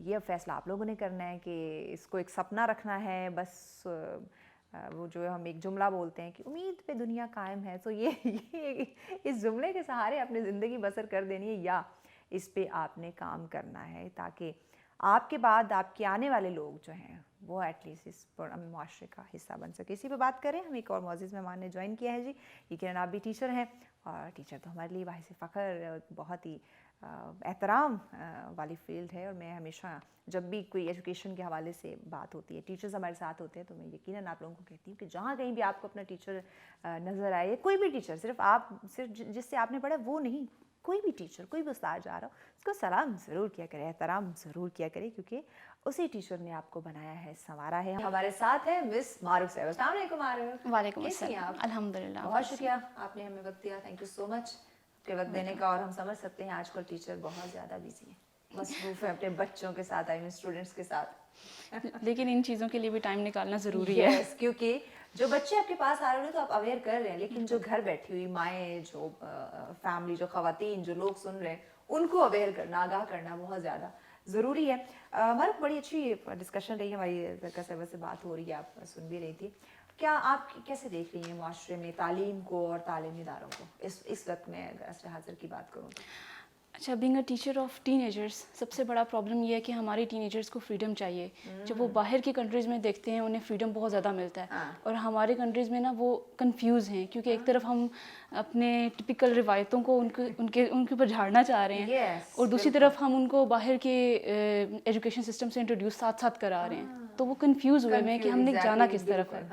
ये अब फ़ैसला आप लोगों ने करना है कि इसको एक सपना रखना है, बस वो जो हम एक जुमला बोलते हैं कि उम्मीद पे दुनिया कायम है, तो ये इस जुमले के सहारे अपनी ज़िंदगी बसर कर देनी है, या इस पे आपने काम करना है ताकि आपके बाद आपके आने वाले लोग जो हैं वो एटलीस्ट इस मुआशरे का हिस्सा बन सके। इसी पे बात करें, हम एक और मौजूद मेहमान ने ज्वाइन किया है जी। ये किरण, आप भी टीचर हैं, और टीचर तो हमारे लिए बाहिस फ़ख्र, बहुत ही एहतराम वाली फील्ड है, और मैं हमेशा जब भी कोई एजुकेशन के हवाले से बात होती है, टीचर्स हमारे साथ होते हैं, तो मैं यकीनन आप लोगों को कहती हूँ कि जहाँ कहीं भी आपको अपना टीचर नज़र आए, कोई भी टीचर, सिर्फ जिससे आपने पढ़ा वो नहीं, कोई भी टीचर, कोई भी उस्ताद जा रहा हो, उसको सलाम ज़रूर किया करें, एहतराम ज़रूर किया करें, क्योंकि उसी टीचर ने आपको बनाया है, संवारा है। हमारे साथ है मिस मारूफ साहब। अस्सलाम वालेकुम मारूफ। वालेकुम कैसी हैं अस्सलाम। आप? अल्हम्दुलिल्लाह। बहुत शुक्रिया, आपने हमें वक्त दिया, थैंक यू सो मच आपके वक्त देने का। और हम समझ सकते हैं आजकल टीचर बहुत ज़्यादा बिजी हैं, मसरूफ़ है अपने बच्चों के साथ, आई मीन स्टूडेंट्स के साथ, लेकिन इन चीज़ों के लिए भी टाइम निकालना ज़रूरी है। Yes, क्योंकि जो बच्चे आपके पास आ रहे हैं तो आप अवेयर कर रहे हैं, लेकिन जो घर बैठी हुई माएँ, जो फैमिली, जो ख़वातीन, जो लोग सुन रहे हैं, उनको अवेयर करना, आगाह करना बहुत ज़्यादा ज़रूरी है। हमारी बड़ी अच्छी डिस्कशन रही, हमारी ज़रका साहिबा से बात हो रही है, आप सुन भी रही थी। क्या आप कैसे देख रही हैं माशरे में तालीम को और तालीमी इदारों को इस वक्त में, अगर असर हाज़िर की बात करूँ तो? अच्छा, being a teacher of teenagers, सबसे बड़ा प्रॉब्लम ये है कि हमारे टीनेजर्स को फ्रीडम चाहिए। जब वो बाहर की कंट्रीज़ में देखते हैं, उन्हें फ्रीडम बहुत ज़्यादा मिलता है, और हमारे कंट्रीज़ में ना वो कंफ्यूज हैं, क्योंकि एक तरफ हम अपने टिपिकल रिवायतों को उनके ऊपर झाड़ना चाह रहे हैं, और दूसरी तरफ हम उनको बाहर के एजुकेशन सिस्टम से इंट्रोड्यूस साथ साथ करा रहे हैं, तो वो कंफ्यूज हुए हैं कि हमने जाना किस तरफ है।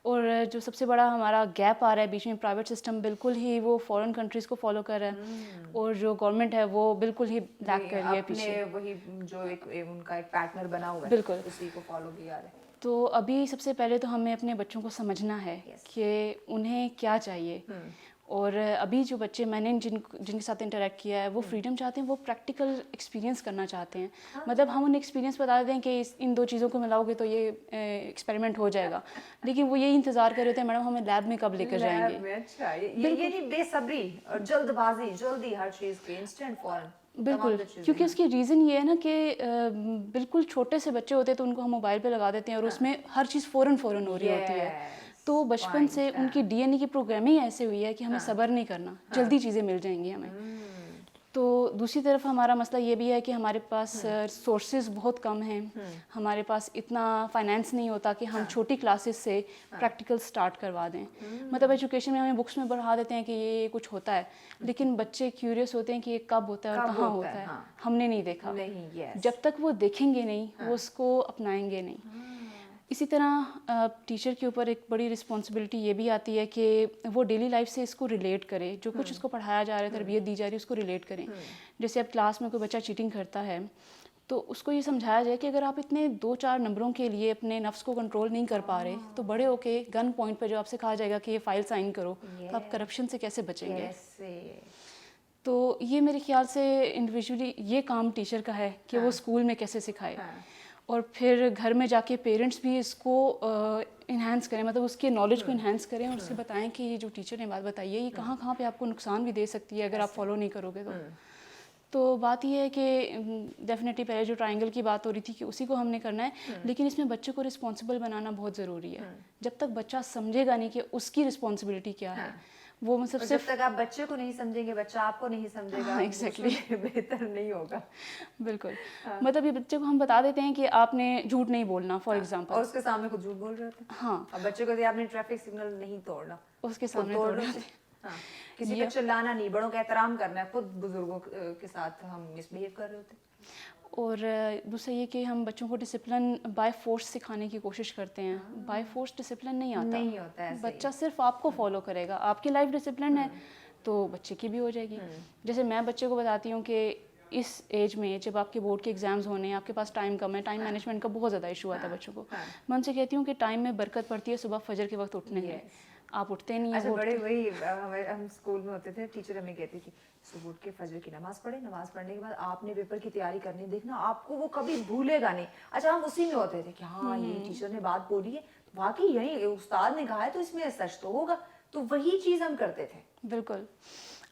और जो सबसे बड़ा हमारा गैप आ रहा है बीच में, प्राइवेट सिस्टम बिल्कुल ही वो फॉरेन कंट्रीज़ को फॉलो कर रहा है, और जो गवर्नमेंट है वो बिल्कुल ही लैक कर रही है पीछे। वही जो उनका एक पार्टनर बना हुआ है, बिल्कुल उसी को फॉलो किया है। तो अभी सबसे पहले तो हमें अपने बच्चों को समझना है कि उन्हें क्या चाहिए, और अभी जो बच्चे मैंने जिनके साथ इंटरेक्ट किया है, वो फ्रीडम चाहते हैं, वो प्रैक्टिकल एक्सपीरियंस करना चाहते हैं। मतलब हम उन्हें एक्सपीरियंस बता दें कि इन दो चीज़ों को मिलाओगे तो ये एक्सपेरिमेंट हो जाएगा, लेकिन वो यही इंतज़ार कर रहे थे, मैडम हमें लैब में कब लेकर जाएंगे। अच्छा, ये नहीं बेसब्री और जल्दबाजी, जल्दी हर चीज़ की इंस्टेंट फॉरन। बिल्कुल, क्योंकि उसकी रीज़न ये है ना कि बिल्कुल छोटे से बच्चे होते हैं तो उनको हम मोबाइल पे लगा देते हैं, और उसमें हर चीज़ फ़ौरन हो रही होती है, तो बचपन से उनकी डीएनए की प्रोग्रामिंग ऐसे हुई है कि हमें सब्र नहीं करना, जल्दी चीज़ें मिल जाएंगी हमें। तो दूसरी तरफ हमारा मसला ये भी है कि हमारे पास सोर्सेज बहुत कम हैं, हमारे पास इतना फाइनेंस नहीं होता कि हम छोटी क्लासेस से प्रैक्टिकल स्टार्ट करवा दें। मतलब एजुकेशन में हमें बुक्स में पढ़ा देते हैं कि ये कुछ होता है, लेकिन बच्चे क्यूरियस होते हैं कि ये कब होता है और कहाँ होता है, हमने नहीं देखा। जब तक वो देखेंगे नहीं, वो उसको अपनाएंगे नहीं। इसी तरह टीचर के ऊपर एक बड़ी रिस्पॉन्सिबिलिटी ये भी आती है कि वो डेली लाइफ से इसको रिलेट करे, जो कुछ उसको पढ़ाया जा रहा है, तरबियत दी जा रही है, उसको रिलेट करें। जैसे अब क्लास में कोई बच्चा चीटिंग करता है, तो उसको ये समझाया जाए कि अगर आप इतने 2-4 नंबरों के लिए अपने नफ्स को कंट्रोल नहीं कर पा रहे, तो बड़े होके गन पॉइंट पर जो आपसे कहा जाएगा कि ये फाइल साइन करो, तो आप करप्शन से कैसे बचेंगे। तो ये मेरे ख्याल से इंडिविजुअली ये काम टीचर का है कि वो स्कूल में कैसे सिखाए, और फिर घर में जाके पेरेंट्स भी इसको इन्हांस करें, मतलब उसके नॉलेज को इन्हांस करें, और उससे बताएं कि ये जो टीचर ने बात बताई है, ये कहाँ कहाँ पे आपको नुकसान भी दे सकती है अगर आप फॉलो नहीं करोगे तो बात ये है कि डेफिनेटली पहले जो ट्रायंगल की बात हो रही थी कि उसी को हमने करना है, लेकिन इसमें बच्चे को रिस्पॉन्सिबल बनाना बहुत ज़रूरी है। जब तक बच्चा समझेगा नहीं कि उसकी रिस्पॉन्सिबिलिटी क्या है, वो मतलब जब तक आप बच्चे को नहीं समझेंगे, बच्चा आपको नहीं समझेगा, एग्जैक्टली बेहतर नहीं होगा। बिल्कुल, मतलब ये बच्चे को हम बता देते हैं कि आपने झूठ नहीं बोलना, फॉर एग्जांपल, और उसके सामने खुद झूठ बोल रहे होते हैं। हाँ, अब बच्चे को आपने ट्रैफिक सिग्नल नहीं तोड़ना, उसके सामने तोड़ रहे हैं। किसी पे चिल्लाना नहीं, बड़ों का एहतराम करना है, खुद बुजुर्गों के साथ हम मिसबिहेव कर रहे होते हैं। और दूसरा ये कि हम बच्चों को डिसिप्लिन बाय फोर्स सिखाने की कोशिश करते हैं। बाय फोर्स डिसिप्लिन नहीं आता है, बच्चा सिर्फ आपको फॉलो करेगा। आपकी लाइफ डिसिप्लिन है तो बच्चे की भी हो जाएगी। जैसे मैं बच्चे को बताती हूँ कि इस एज में जब आपके बोर्ड के एग्जाम्स होने हैं, आपके पास टाइम कम है, टाइम मैनेजमेंट का बहुत ज़्यादा इशू आता है बच्चों को। मैं उनसे कहती हूँ कि टाइम में बरकत पड़ती है सुबह फजर के वक्त उठने में। आप उठते नहीं हैं। अच्छा, वो बड़े वही हम स्कूल में होते थे, टीचर हमें कहती थी सुबह उठ के फजर की नमाज पढ़े, नमाज पढ़ने के बाद आपने पेपर की तैयारी करनी, देखना आपको वो कभी भूलेगा नहीं। अच्छा, हम उसी में होते थे कि हाँ ये टीचर ने बात बोली है, वाकई यही उस्ताद ने कहा है तो इसमें सच तो होगा, तो वही चीज़ हम करते थे। बिल्कुल।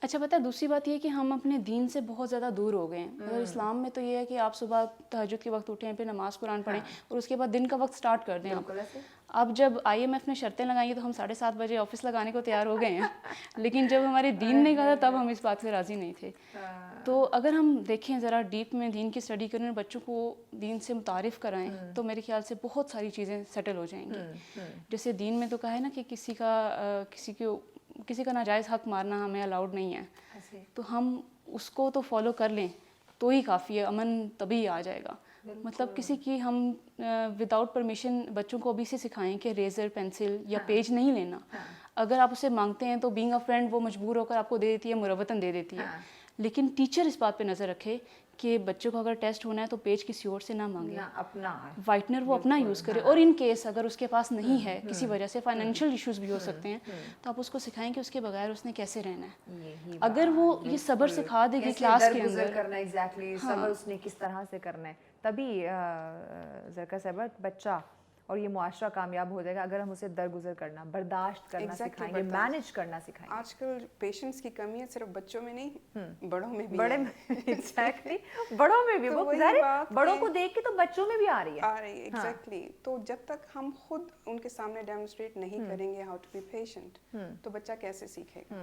अच्छा, पता है दूसरी बात ये है कि हम अपने दीन से बहुत ज़्यादा दूर हो गए हैं। मतलब इस्लाम में तो ये है कि आप सुबह तहज्जुद के वक्त उठें, फिर नमाज कुरान पढ़ें और उसके बाद दिन का वक्त स्टार्ट कर दें। बिल्कुल ऐसे। अब जब IMF ने शर्तें लगाई तो हम 7:30 बजे ऑफिस लगाने को तैयार हो गए हैं लेकिन जब हमारे दीन ने कहा तब हम इस बात से राज़ी नहीं थे। तो अगर हम देखें ज़रा डीप में दीन की स्टडी करें, बच्चों को दीन से मुतारिफ़ कराएं तो मेरे ख्याल से बहुत सारी चीज़ें सेटल हो जाएंगी। जैसे दीन में तो कहा है ना कि किसी का नाजायज़ हक मारना हमें अलाउड नहीं है, तो हम उसको तो फॉलो कर लें तो ही काफ़ी है, अमन तभी आ जाएगा। मतलब किसी की हम विदाउट परमिशन बच्चों को अभी से सिखाएं कि रेज़र, पेंसिल या पेज नहीं लेना। अगर आप उसे मांगते हैं तो बीइंग अ फ्रेंड वो मजबूर होकर आपको दे देती है, मुरव्वतन दे देती है। लेकिन टीचर इस बात पे नज़र रखे कि बच्चों को अगर टेस्ट होना है तो पेज किसी और से ना मांगे, ना अपना वाइटनर वो अपना यूज़ करे। और इन केस अगर उसके पास नहीं है, किसी वजह से फाइनेंशियल इश्यूज भी हो सकते हैं, तो आप उसको सिखाएं कि उसके बगैर उसने कैसे रहना है। अगर वो ये सब्र सिखा देगी क्लास के अंदर करना, एग्जैक्टली सब्र उसने किस तरह से करना है, तभी ज़रका साहब बच्चा और ये मुआशरा कामयाब हो जाएगा अगर हम उसे दरगुजर करना, बर्दाश्त करना सिखाएंगे, मैनेज करना सिखाएंगे। आजकल पेशेंस की कमी है सिर्फ बच्चों में नहीं, बड़ों में भी बड़े है। में एग्जैक्टली बड़ों में भी, तो वो वही ज़ाहिर बात बड़ों कि- को देख के तो बच्चों में भी आ रही है। एग्जैक्टली। तो जब तक हम खुद उनके सामने डेमोन्स्ट्रेट नहीं करेंगे हाउ टू बी पेशेंट, तो बच्चा कैसे सीखेगा।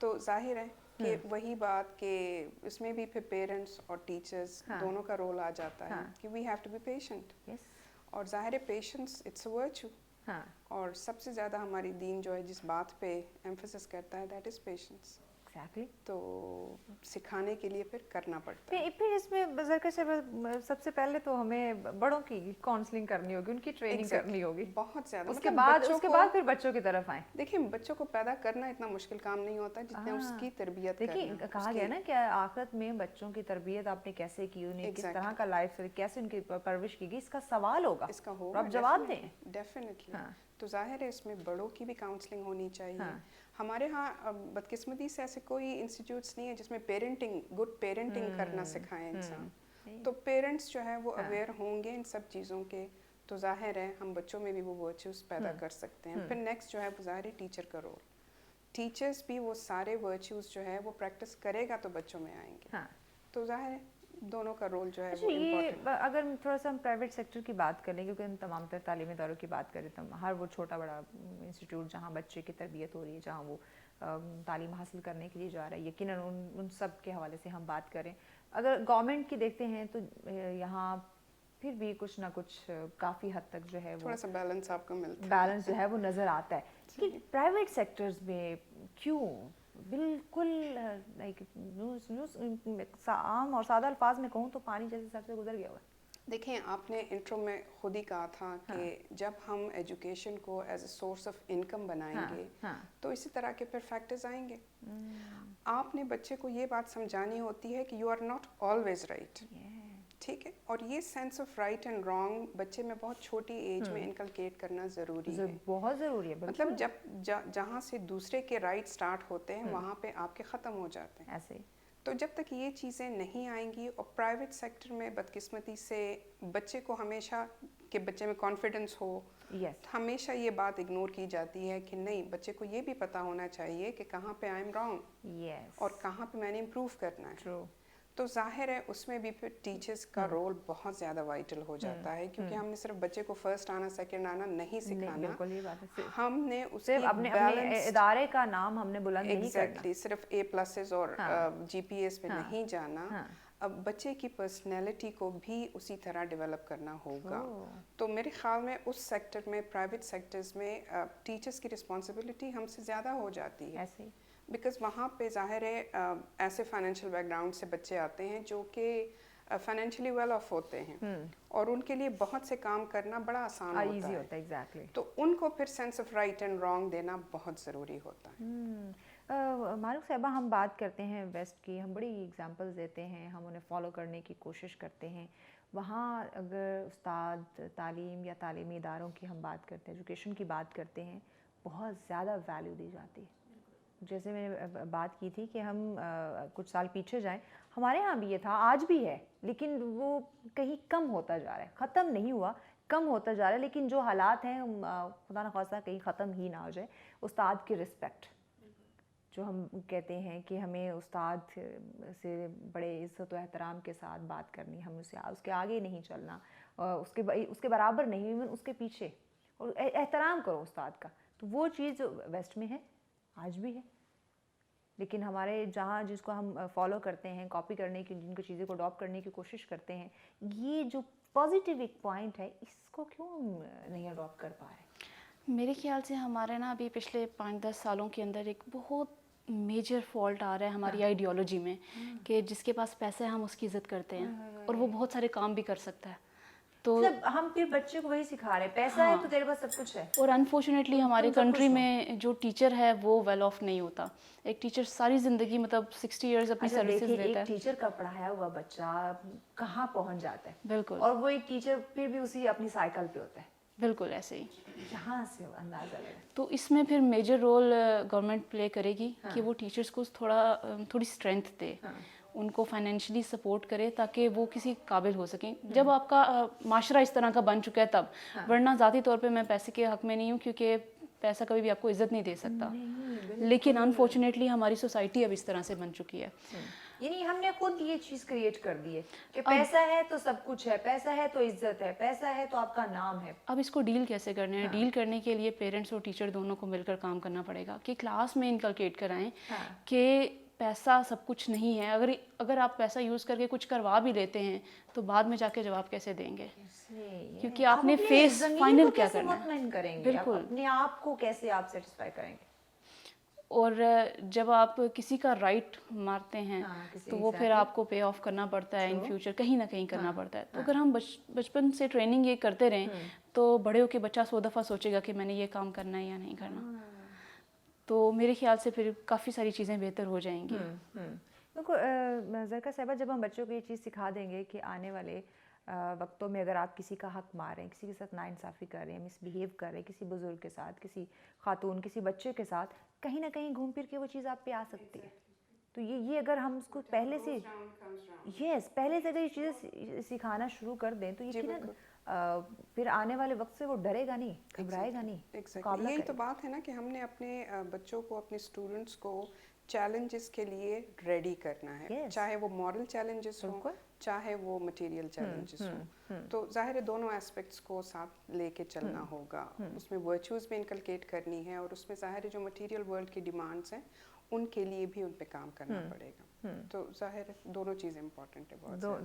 तो जाहिर है कि वही बात कि इसमें भी फिर पेरेंट्स और टीचर्स दोनों का रोल आ जाता है कि we have to be patient. और जाहिर है पेशेंस इट्स अ वर्च्यू। और सबसे ज़्यादा हमारी दीन जो है जिस बात पे एम्फेसिस करता है दैट इज़ पेशेंस। एग्जैक्टली। तो सिखाने के लिए फिर करना पड़ता है। फिर इसमें ज़रका साहब सबसे पहले तो हमें बड़ों की काउंसलिंग करनी होगी, उनकी ट्रेनिंग करनी होगी बहुत ज़्यादा। उसके मतलब बाद फिर बच्चों की तरफ आए। देखिए, बच्चों को पैदा करना इतना मुश्किल काम नहीं होता जितने उसकी तरबियत करना। देखिए, कहा गया ना कि आखिरत में बच्चों की तरबियत आपने कैसे की, उन्हें किस तरह का लाइफ कैसे उनकी परवरिश की गई, इसका सवाल होगा, इसका होगा, आप जवाब दें। डेफिनेटली। तो जाहिर है इसमें बड़ों की भी काउंसलिंग होनी चाहिए। हमारे यहाँ बदकिस्मती से ऐसे कोई इंस्टीट्यूट्स नहीं है जिसमें गुड पेरेंटिंग करना सिखाएं इंसान। तो पेरेंट्स जो है वो अवेयर होंगे इन सब चीज़ों के, तो जाहिर है हम बच्चों में भी वो वर्च्यूज़ पैदा कर सकते हैं। फिर नेक्स्ट जो है वो जाहिर है टीचर का रोल। टीचर्स भी वो सारे वर्च्यूज़ जो है वो प्रैक्टिस करेगा तो बच्चों में आएंगे। तो जाहिर है दोनों का रोल जो है वो इम्पोर्टेंट। अगर थोड़ा सा हम प्राइवेट सेक्टर की बात करें, क्योंकि हम तमाम तर तालीमी इदारों की बात करें तो हर वो छोटा बड़ा इंस्टीट्यूट जहाँ बच्चे की तरबियत हो रही है, जहाँ वो तालीम हासिल करने के लिए जा रहा है, यकीनन उन सब के हवाले से हम बात करें। अगर गवर्नमेंट की देखते हैं तो यहाँ फिर भी कुछ ना कुछ काफ़ी हद तक जो है वो थोड़ा सा बैलेंस आपको मिलता है, बैलेंस जो है वो नज़र आता है। कि प्राइवेट सेक्टर्स में क्यों बिल्कुल लाइक आम और सादा अल्फाज में कहूँ तो पानी जैसे सर से गुजर गया हुआ है। देखिए, आपने इंट्रो में खुद ही कहा था कि जब हम एजुकेशन को as a source of income बनाएंगे तो इसी तरह के फिर फैक्टर्स आएंगे। आपने बच्चे को ये बात समझानी होती है कि you are not always right, ठीक है। और ये sense of right and wrong बच्चे में बहुत छोटी एज में इनकलकेट करना ज़रूरी है, बहुत ज़रूरी है। मतलब जब जहाँ से दूसरे के राइट स्टार्ट होते हैं वहाँ पे आपके ख़त्म हो जाते हैं ऐसे। तो जब तक ये चीज़ें नहीं आएंगी, और प्राइवेट सेक्टर में बदकिस्मती से बच्चे को हमेशा कि बच्चे में कॉन्फिडेंस हो, हमेशा ये बात इग्नोर की जाती है कि नहीं, बच्चे को ये भी पता होना चाहिए कि कहाँ पे आई एम रॉन्ग और कहाँ पे मैंने इम्प्रूव करना है। तो जाहिर है उसमें भी फिर टीचर्स का रोल बहुत ज़्यादा वाइटल हो जाता है, क्योंकि हमने सिर्फ बच्चे को फर्स्ट आना सेकंड आना नहीं सिखाना, हमने उसे अपने इदारे का नाम हमने बुलंद नहीं करना, सिर्फ A+ और GPS पे नहीं जाना। अब बच्चे की पर्सनैलिटी को भी उसी तरह डेवलप करना होगा। तो मेरे ख्याल में उस सेक्टर में, प्राइवेट सेक्टर्स में टीचर्स की रिस्पॉन्सिबिलिटी हमसे ज़्यादा हो जाती है, बिकॉज़ वहाँ पे ज़ाहिर है ऐसे फाइनेंशियल बैकग्राउंड से बच्चे आते हैं जो कि फाइनेंशियली वेल ऑफ होते हैं और उनके लिए बहुत से काम करना बड़ा आसान होता है। एग्जैक्टली। तो उनको फिर sense of right and wrong देना बहुत ज़रूरी होता है। मारूफ साहिबा, हम बात करते हैं वेस्ट की, हम बड़ी एग्जांपल्स देते हैं, हम उन्हें फॉलो करने की कोशिश करते हैं। वहाँ अगर उस्ताद तालीम या तालीमी इदारों की हम बात करते हैं, एजुकेशन की बात करते हैं, بہت زیادہ ویلیو دی جاتی ہے. جیسے میں نے بات کی تھی کہ ہم کچھ سال پیچھے جائیں, ہمارے ہاں بھی یہ تھا, آج بھی ہے, لیکن وہ کہیں کم ہوتا جا رہا ہے, ختم نہیں ہوا, کم ہوتا جا رہا ہے. لیکن جو حالات ہیں خدا نخواستہ کہیں ختم ہی نہ ہو جائے. استاد کی رسپیکٹ جو ہم کہتے ہیں کہ ہمیں استاد سے بڑے عزت و احترام کے ساتھ بات کرنی, ہم اس کے آگے نہیں چلنا, اس کے برابر نہیں, ایون اس کے پیچھے, اور احترام کرو استاد کا. تو وہ چیز ویسٹ میں ہے, آج بھی ہے. لیکن ہمارے جہاں جس کو ہم فالو کرتے ہیں, کاپی کرنے کی, جن کو چیزوں کو اڈاپٹ کرنے کی کوشش کرتے ہیں, یہ جو پازیٹیو ایک پوائنٹ ہے, اس کو کیوں نہیں اڈاپٹ کر پا رہے؟ میرے خیال سے ہمارے نا ابھی پچھلے 5-10 سالوں کے اندر ایک بہت میجر فالٹ آ رہا ہے ہماری آئیڈیالوجی میں, کہ جس کے پاس پیسہ ہے ہم اس کی عزت کرتے ہیں, اور وہ بہت سارے کام بھی کر سکتا ہے. تو ہم پھر بچے کو وہی سکھا رہے ہیں, پیسہ ہے تو تیرے پاس سب کچھ ہے. اور انفارچونیٹلی ہماری کنٹری میں جو ٹیچر ہے وہ ویل آف نہیں ہوتا. ایک ٹیچر ساری زندگی مطلب 60 ایئرز اپنی سروسز دیتا ہے. ایک ٹیچر کا پڑھایا ہوا بچہ کہاں پہنچ جاتا ہے. بالکل. اور وہ ایک ٹیچر پھر بھی اسی اپنی سائیکل پہ ہوتا ہے. بالکل ایسے ہی. یہاں سے اندازہ لگا. تو اس میں پھر میجر رول گورنمنٹ پلے کرے گی کہ وہ ٹیچرس کو تھوڑی اسٹرینتھ دے, ان کو فائنینشلی سپورٹ کرے تاکہ وہ کسی قابل ہو سکیں. جب آپ کا معاشرہ اس طرح کا بن چکا ہے تب, ورنہ ذاتی طور پہ میں پیسے کے حق میں نہیں ہوں, کیونکہ پیسہ کبھی بھی آپ کو عزت نہیں دے سکتا. لیکن انفارچونیٹلی ہماری سوسائٹی اب اس طرح سے بن چکی ہے. یعنی ہم نے خود یہ چیز کریٹ کر دی ہے کہ پیسہ ہے تو سب کچھ ہے, پیسہ ہے تو عزت ہے, پیسہ ہے تو آپ کا نام ہے. اب اس کو ڈیل کیسے کرنا ہے؟ ڈیل کرنے کے لیے پیرنٹس اور ٹیچر دونوں کو مل کر کام کرنا پڑے گا, کہ کلاس میں انکلکیٹ کرائیں کہ پیسہ سب کچھ نہیں ہے. اگر آپ پیسہ یوز کر کے کچھ کروا بھی لیتے ہیں تو بعد میں جا کے جواب کیسے دیں گے, کیونکہ آپ نے فیس فائنل کیا کرنا ہے. مطمئن کریں گے, بالکل. اپنے آپ کو کیسے آپ سیٹسفائی کریں گے. اور جب آپ کسی کا رائٹ مارتے ہیں تو وہ پھر آپ کو پے آف کرنا پڑتا ہے ان فیوچر, کہیں نہ کہیں کرنا پڑتا ہے. تو اگر ہم بچپن سے ٹریننگ یہ کرتے رہیں تو بڑے ہو کے بچہ 100 دفعہ سوچے گا کہ میں نے یہ کام کرنا ہے یا نہیں کرنا. تو میرے خیال سے پھر کافی ساری چیزیں بہتر ہو جائیں گی. دیکھو زرکا صاحبہ, جب ہم بچوں کو یہ چیز سکھا دیں گے کہ آنے والے وقتوں میں اگر آپ کسی کا حق مار رہے ہیں, کسی کے ساتھ ناانصافی کر رہے ہیں, مس بیہیو کر رہے ہیں, کسی بزرگ کے ساتھ, کسی خاتون, کسی بچے کے ساتھ, کہیں نہ کہیں گھوم پھر کے وہ چیز آپ پہ آ سکتی ہے. تو یہ اگر ہم اس کو پہلے سے پہلے سے اگر یہ چیزیں سکھانا شروع کر دیں تو یقیناً پھر آنے والے وقت سے وہ ڈرے گا نہیں, گھبرائے گا نہیں. یہی تو بات ہے نا کہ ہم نے اپنے بچوں کو, اپنے اسٹوڈنٹس کو چیلنجز کے لیے ریڈی کرنا ہے, چاہے وہ مورل چیلنجز ہوں, چاہے وہ مٹیریل چیلنجز ہوں. تو ظاہر ہے دونوں اسپیکٹس کو ساتھ لے کے چلنا ہوگا. اس میں ورچوز بھی انکلکیٹ کرنی ہے, اور اس میں ظاہر ہے جو مٹیریل ورلڈ کی ڈیمانڈس ہیں ان کے لیے بھی ان پہ کام کرنا پڑے گا. تو ظاہر ہے دونوں چیزیں امپورٹنٹ ہے,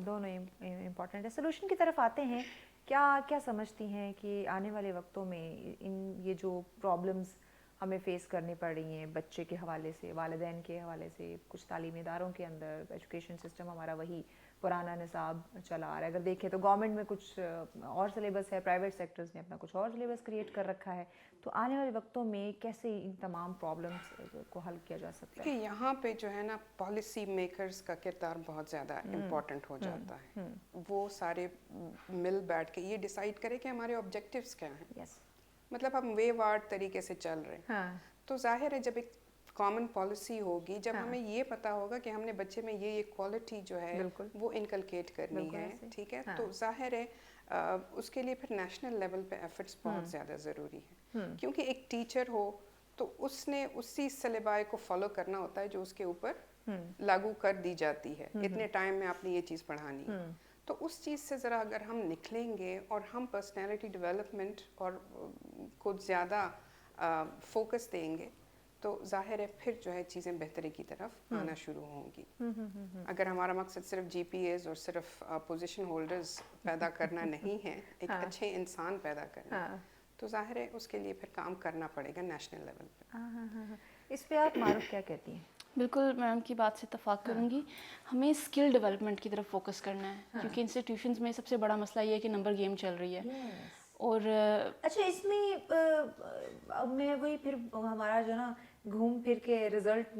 دونوں امپورٹنٹ ہے. سولوشن کی طرف آتے ہیں. کیا سمجھتی ہیں کہ آنے والے وقتوں میں یہ جو پرابلمز ہمیں فیس کرنی پڑ رہی ہیں بچے کے حوالے سے, والدین کے حوالے سے, کچھ تعلیمی اداروں کے اندر ایجوکیشن سسٹم ہمارا وہی پرانا نصاب چلا آ رہا ہے. اگر دیکھیں تو گورنمنٹ میں کچھ اور سلیبس ہے, پرائیویٹ سیکٹرز نے اپنا کچھ اور سلیبس کریٹ کر رکھا ہے. تو آنے والے وقتوں میں کیسے ان تمام پرابلمس کو حل کیا جا سکتا ہے؟ کہ یہاں پہ جو ہے نا پالیسی میکرز کا کردار بہت زیادہ امپورٹنٹ ہو جاتا ہے. وہ سارے مل بیٹھ کے یہ ڈیسائیڈ کرے کہ ہمارے آبجیکٹیوز کیا ہیں. مطلب ہم وے وارڈ طریقے سے چل رہے ہیں. تو ظاہر ہے جب ایک کامن پالیسی ہوگی, جب ہمیں یہ پتا ہوگا کہ ہم نے بچے میں یہ کوالٹی جو ہے وہ انکلکیٹ کرنی ہے, ٹھیک ہے, تو ظاہر ہے اس کے لیے پھر نیشنل لیول پہ ایفرٹس بہت زیادہ ضروری ہے. کیونکہ ایک ٹیچر ہو تو اس نے اسی سلیبائے کو فالو کرنا ہوتا ہے جو اس کے اوپر لاگو کر دی جاتی ہے. اتنے ٹائم میں آپ نے یہ چیز پڑھانی ہے. تو اس چیز سے ذرا اگر ہم نکلیں گے اور ہم پرسنالٹی ڈیولپمنٹ اور کو زیادہ فوکس دیں گے تو ظاہر ہے پھر جو ہے چیزیں بہتری کی طرف آنا شروع ہوں گی. اگر ہمارا مقصد صرف جی پی ایز اور صرف پوزیشن ہولڈرز پیدا کرنا نہیں ہے, ایک اچھے انسان پیدا کرنا, تو ظاہر ہے اس کے لیے پھر کام کرنا پڑے گا نیشنل لیول پہ. اس پہ آپ معروف کیا کہتی ہیں؟ بالکل میڈم کی بات سے اتفاق کروں گی. ہمیں اسکل ڈیولپمنٹ کی طرف فوکس کرنا ہے, کیونکہ انسٹیٹیوشنز میں سب سے بڑا مسئلہ یہ ہے کہ نمبر گیم چل رہی ہے. اور اچھا اس میں میں وہی پھر ہمارا جو نا گھوم پھر کے رزلٹ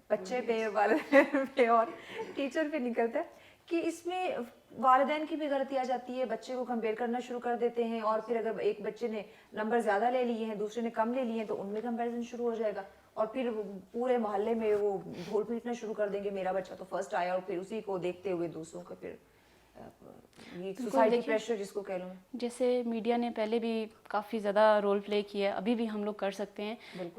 بچے پہ, والدین پہ اور ٹیچر پہ نکلتا ہے کہ اس میں والدین کی بھی غلطی آ جاتی ہے, بچے کو کمپیئر کرنا شروع کر دیتے ہیں, اور پھر اگر ایک بچے نے نمبر زیادہ لے لیے ہیں, دوسرے نے کم لے لیے ہیں, تو ان میں کمپیریزن شروع ہو جائے گا, اور پھر پورے محلے میں وہ ڈھول پیٹنا شروع کر دیں گے میرا بچہ تو فرسٹ آیا, اور پھر اسی کو دیکھتے ہوئے دوسروں کا پھر یہ سوسائٹی پریشر جس کو کہہ لوں. جیسے میڈیا نے پہلے بھی کافی زیادہ رول پلے کیا ہے, ابھی بھی ہم لوگ کر سکتے ہیں.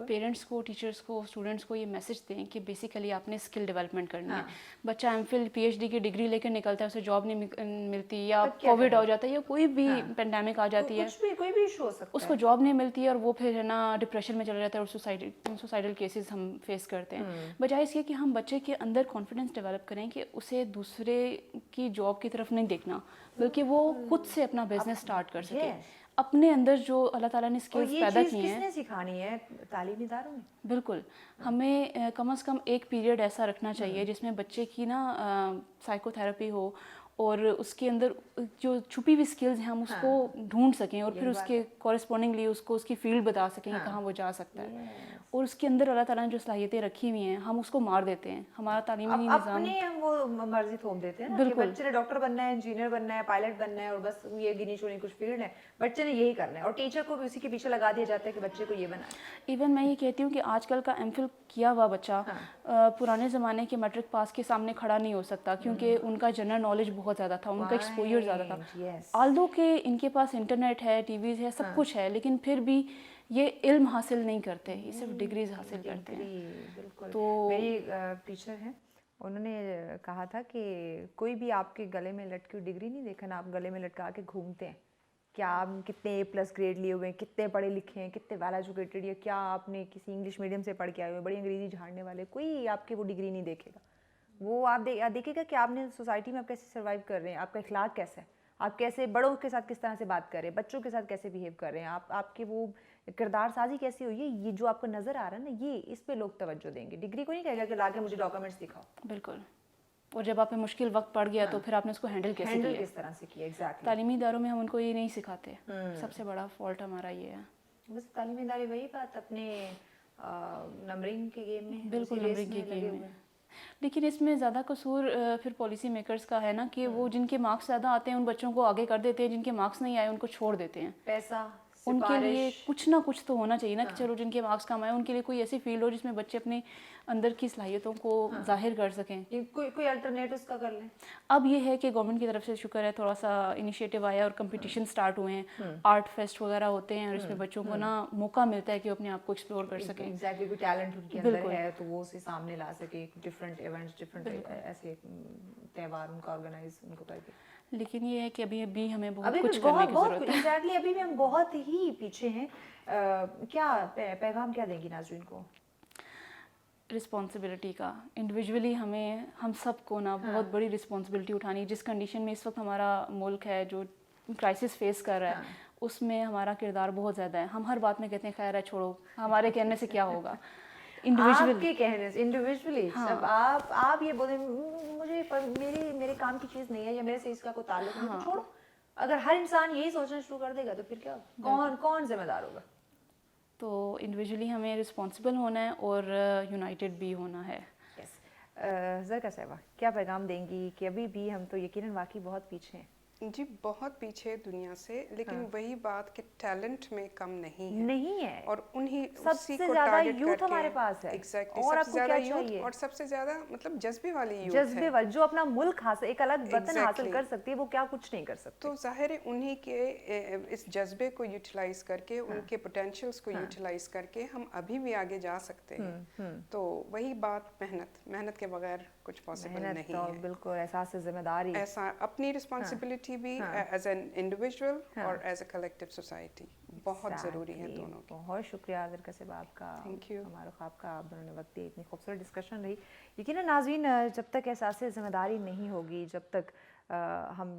پیرنٹس کو, ٹیچرس کو, اسٹوڈنٹس کو یہ میسج دیں کہ بیسیکلی آپ نے اسکل ڈیولپمنٹ کرنی ہے. بچہ M Phil P H D کی ڈگری لے کر نکلتا ہے, اسے جاب نہیں ملتی, یا کووڈ ہو جاتا ہے, یا کوئی بھی پینڈیمک آ جاتی ہے, کوئی بھی ایشو ہو سکتا ہے, اس کو جاب نہیں ملتی ہے, اور وہ پھر ہے نا ڈپریشن میں چلا جاتا ہے, اور سوسائڈل کیسز ہم فیس کرتے ہیں. بجائے اس کے کہ ہم بچے کے اندر کانفیڈنس ڈیولپ کریں کہ اسے دوسرے کی جاب کی طرف نہیں دیکھنا, بلکہ وہ خود سے اپنا بزنس اسٹارٹ کر سکے. اپنے اندر جو اللہ تعالیٰ نے اسکلز پیدا کی ہیں, کس نے سکھانی ہے, تعلیمی اداروں میں. بالکل, ہمیں کم از کم ایک پیریڈ ایسا رکھنا چاہیے جس میں بچے کی نا سائیکو تھراپی ہو, اور اس کے اندر جو چھپی ہوئی اسکلز ہیں ہم اس کو ڈھونڈ سکیں, اور پھر اس کے کورسپونڈنگلی اس کو اس کی فیلڈ بتا سکیں کہ کہاں وہ جا سکتا ہے. اور اس کے اندر اللہ تعالیٰ نے جو صلاحیتیں رکھی ہوئی ہیں ہم اس کو مار دیتے ہیں. ہمارا تعلیمی نظام اپنے ہم وہ مرضی تھوپ دیتے ہیں نا کہ بچے نے ڈاکٹر بننا ہے, انجینئر بننا ہے, پائلٹ بننا ہے, اور بس یہ گنی چنی کچھ فیلڈ ہے, بچے نے یہی کرنا ہے, اور ٹیچر کو بھی اسی کے پیچھے لگا دیا جاتا ہے کہ بچے کو یہ بنا ہے. ایون میں یہ کہتی ہوں کہ آج کل کا ایم فل کیا ہوا بچہ پرانے زمانے کے میٹرک پاس کے سامنے کھڑا نہیں ہو سکتا, کیونکہ ان کا جنرل نالج بہت زیادہ تھا, ان کا ایکسپوجر زیادہ تھا. آلدو کہ ان کے پاس انٹرنیٹ ہے, ٹی ویز ہے, سب کچھ ہے, لیکن پھر بھی یہ علم حاصل نہیں کرتے, یہ صرف ڈگریز حاصل کرتے ہیں. بالکل. تو میری ٹیچر ہیں, انہوں نے کہا تھا کہ کوئی بھی آپ کے گلے میں لٹکی ہوئی ڈگری نہیں دیکھا نا, آپ گلے میں لٹکا کے گھومتے ہیں, کیا آپ کتنے اے پلس گریڈ لیے ہوئے ہیں, کتنے پڑھے لکھے ہیں, کتنے ویل ایجوکیٹڈ, یا کیا آپ نے کسی انگلش میڈیم سے پڑھ کے آئے ہوئے, بڑی انگریزی جھاڑنے والے, کوئی آپ کی وہ ڈگری نہیں دیکھے گا. وہ آپ دیکھے گا کہ آپ نے سوسائٹی میں آپ کیسے سروائیو کر رہے ہیں, آپ کا اخلاق کیسا ہے, آپ کیسے بڑوں کے ساتھ کس طرح سے بات کر رہے ہیں, بچوں کے ساتھ کیسے بیہیو کر رہے ہیں, آپ کی وہ کردار سازی کیسی ہوئی ہے, یہ جو آپ کو نظر آ رہا ہے نا, یہ اس پہ لوگ توجہ دیں گے. ڈگری کو نہیں کہے گا کہ لا کے مجھے ڈاکومنٹس دکھاؤ. بالکل. اور جب آپ پہ مشکل وقت پڑ گیا تو پھر آپ نے اس کو ہینڈل کیسے کیا, کس طرح سے کیا. ایگزیکٹلی. تعلیمی اداروں میں ہم ان کو یہ نہیں سکھاتے, سب سے بڑا فالٹ ہمارا یہ ہے. بس تعلیمی ادارے وہی بات اپنے نمبرنگ کے گیم میں, بالکل نمبرنگ کے گیم میں. لیکن اس میں زیادہ قصور پھر پالیسی میکرز کا ہے نا, کہ وہ جن کے مارکس زیادہ آتے ہیں ان بچوں کو آگے کر دیتے ہیں, جن کے مارکس نہیں آئے ان کو چھوڑ دیتے ہیں. پیسہ, ان کے لیے کچھ نہ کچھ تو ہونا چاہیے نا, کہ چلو جن کے مارکس کم آئے ان کے لیے کوئی ایسی فیلڈ ہو جس میں بچے اپنے اندر کی صلاحیتوں کو ظاہر کر سکیں. کوئی الٹرنیٹ اس کا کر لیں. اب یہ ہے کہ گورنمنٹ کی طرف سے شکر ہے تھوڑا سا انیشیٹو آیا, اور کمپٹیشن سٹارٹ ہوئے ہیں, آرٹ فیسٹ وغیرہ ہوتے ہیں, اور اس میں بچوں کو نا موقع ملتا ہے کہ وہ اپنے آپ کو ایکسپلور کر سکیں. ایگزیکٹلی, کوئی ٹیلنٹ ان کے اندر ہے تو وہ اسے سامنے لا سکے, ڈفرینٹ ایونٹس, ڈفرینٹ ایسے تہوار ان کا آرگنائز ان کو کر کے. لیکن یہ ہے کہ ابھی ہمیں بہت کچھ کرنے کی ضرورت ہے. ایگزیکٹلی, ابھی بھی ہم بہت ہی پیچھے ہیں. کیا پیغام کیا دیں گی ناظرین کو؟ رسپانسبلٹی کا. انڈیویجولی ہم سب کو نا بہت بڑی رسپانسبلٹی اٹھانی. جس کنڈیشن میں اس وقت ہمارا ملک ہے, جو کرائسس فیس کر رہا ہے, اس میں ہمارا کردار بہت زیادہ ہے. ہم ہر بات میں کہتے ہیں خیر ہے چھوڑو, ہمارے کہنے سے کیا ہوگا. آپ کے کہنے سے انڈیویجولی سب آپ یہ بولیں مجھے میرے کام کی چیز نہیں ہے, یا میرے سے اس کا کوئی تعلق نہیں, چھوڑو. اگر ہر انسان یہی سوچنا شروع کر دے گا تو پھر کیا, کون ذمہ دار ہوگا؟ تو انڈیویجولی ہمیں رسپانسبل ہونا ہے اور یونائٹڈ بھی ہونا ہے. زرکا صاحبہ کیا پیغام دیں گی کہ ابھی بھی ہم تو یقیناً واقعی بہت پیچھے ہیں؟ جی بہت پیچھے دنیا سے, لیکن وہی بات کہ ٹیلنٹ میں کم نہیں ہے, اور انہیں سب سے زیادہ یوتھ ہمارے پاس ہے. ایگزیکٹلی, سب سے زیادہ یوتھ, اور سب سے زیادہ مطلب جذبے والی یوتھ ہے, جذبے والی, جو اپنا ملک حاصل, ایک الگ وطن حاصل کر سکتی ہے, وہ کیا کچھ نہیں کر سکتی. تو ظاہر ہے انہی کے اس جذبے کو یوٹیلائز کر کے, ان کے پوٹینشیلس کو یوٹیلائز کر کے ہم ابھی بھی آگے جا سکتے ہیں. تو وہی بات, محنت کے بغیر کچھ پاسبل نہیں ہے. بالکل, احساس ذمہ داری, ایسا اپنی رسپانسبلٹی بھی ایز این انڈیویجول اور ایز اے کلیکٹیو سوسائٹی بہت ضروری ہے دونوں کی. بہت شکریہ زرکا صاحب آپ کا, ہمارے خواب کا آپ دونوں نے وقت دیا, اتنی خوبصورت ڈسکشن رہی. یقیناً ناظرین, جب تک احساس ذمہ داری نہیں ہوگی, جب تک ہم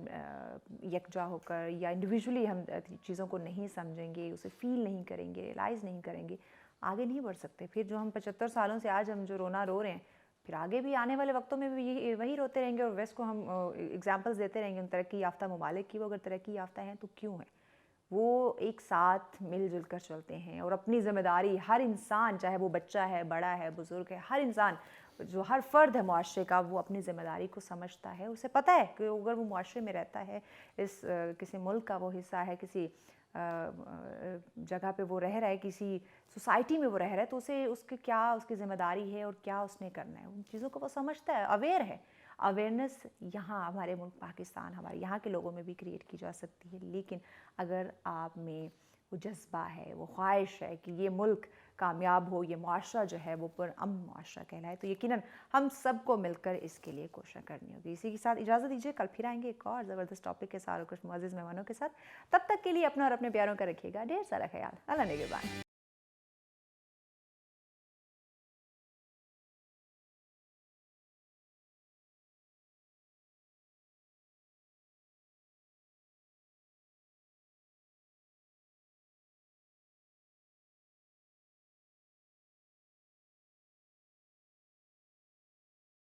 یکجا ہو کر یا انڈیویجولی ہم چیزوں کو نہیں سمجھیں گے, اسے فیل نہیں کریں گے, ریئلائز نہیں کریں گے, آگے نہیں بڑھ سکتے. پھر جو ہم 75 سالوں سے آج ہم جو رونا رو رہے ہیں, پھر آگے بھی آنے والے وقتوں میں بھی وہی روتے رہیں گے, اور ویسٹ کو ہم ایگزامپلس دیتے رہیں گے ان ترقی یافتہ ممالک کی. وہ اگر ترقی یافتہ ہیں تو کیوں ہیں, وہ ایک ساتھ مل جل کر چلتے ہیں اور اپنی ذمہ داری ہر انسان, چاہے وہ بچہ ہے, بڑا ہے, بزرگ ہے, ہر انسان جو ہر فرد ہے معاشرے کا, وہ اپنی ذمہ داری کو سمجھتا ہے. اسے پتہ ہے کہ اگر وہ معاشرے میں رہتا ہے, اس کسی ملک کا وہ حصہ ہے, کسی جگہ پہ وہ رہ رہا ہے, کسی سوسائٹی میں وہ رہ رہا ہے, تو اسے اس کی کیا اس کی ذمہ داری ہے اور کیا اس نے کرنا ہے, ان چیزوں کو وہ سمجھتا ہے, اویئر ہے. اویئرنیس یہاں ہمارے ملک پاکستان, ہمارے یہاں کے لوگوں میں بھی کریٹ کی جا سکتی ہے. لیکن اگر آپ میں وہ جذبہ ہے, وہ خواہش ہے کہ یہ ملک کامیاب ہو, یہ معاشرہ جو ہے وہ پرامن معاشرہ کہلائے, تو یقیناً ہم سب کو مل کر اس کے لیے کوشش کرنی ہوگی. اسی کے ساتھ اجازت دیجیے, کل پھر آئیں گے ایک اور زبردست ٹاپک کے ساتھ اور کچھ معزز مہمانوں کے ساتھ. تب تک کے لیے اپنا اور اپنے پیاروں کا رکھیے گا ڈھیر سارا خیال. اللہ نگہبان.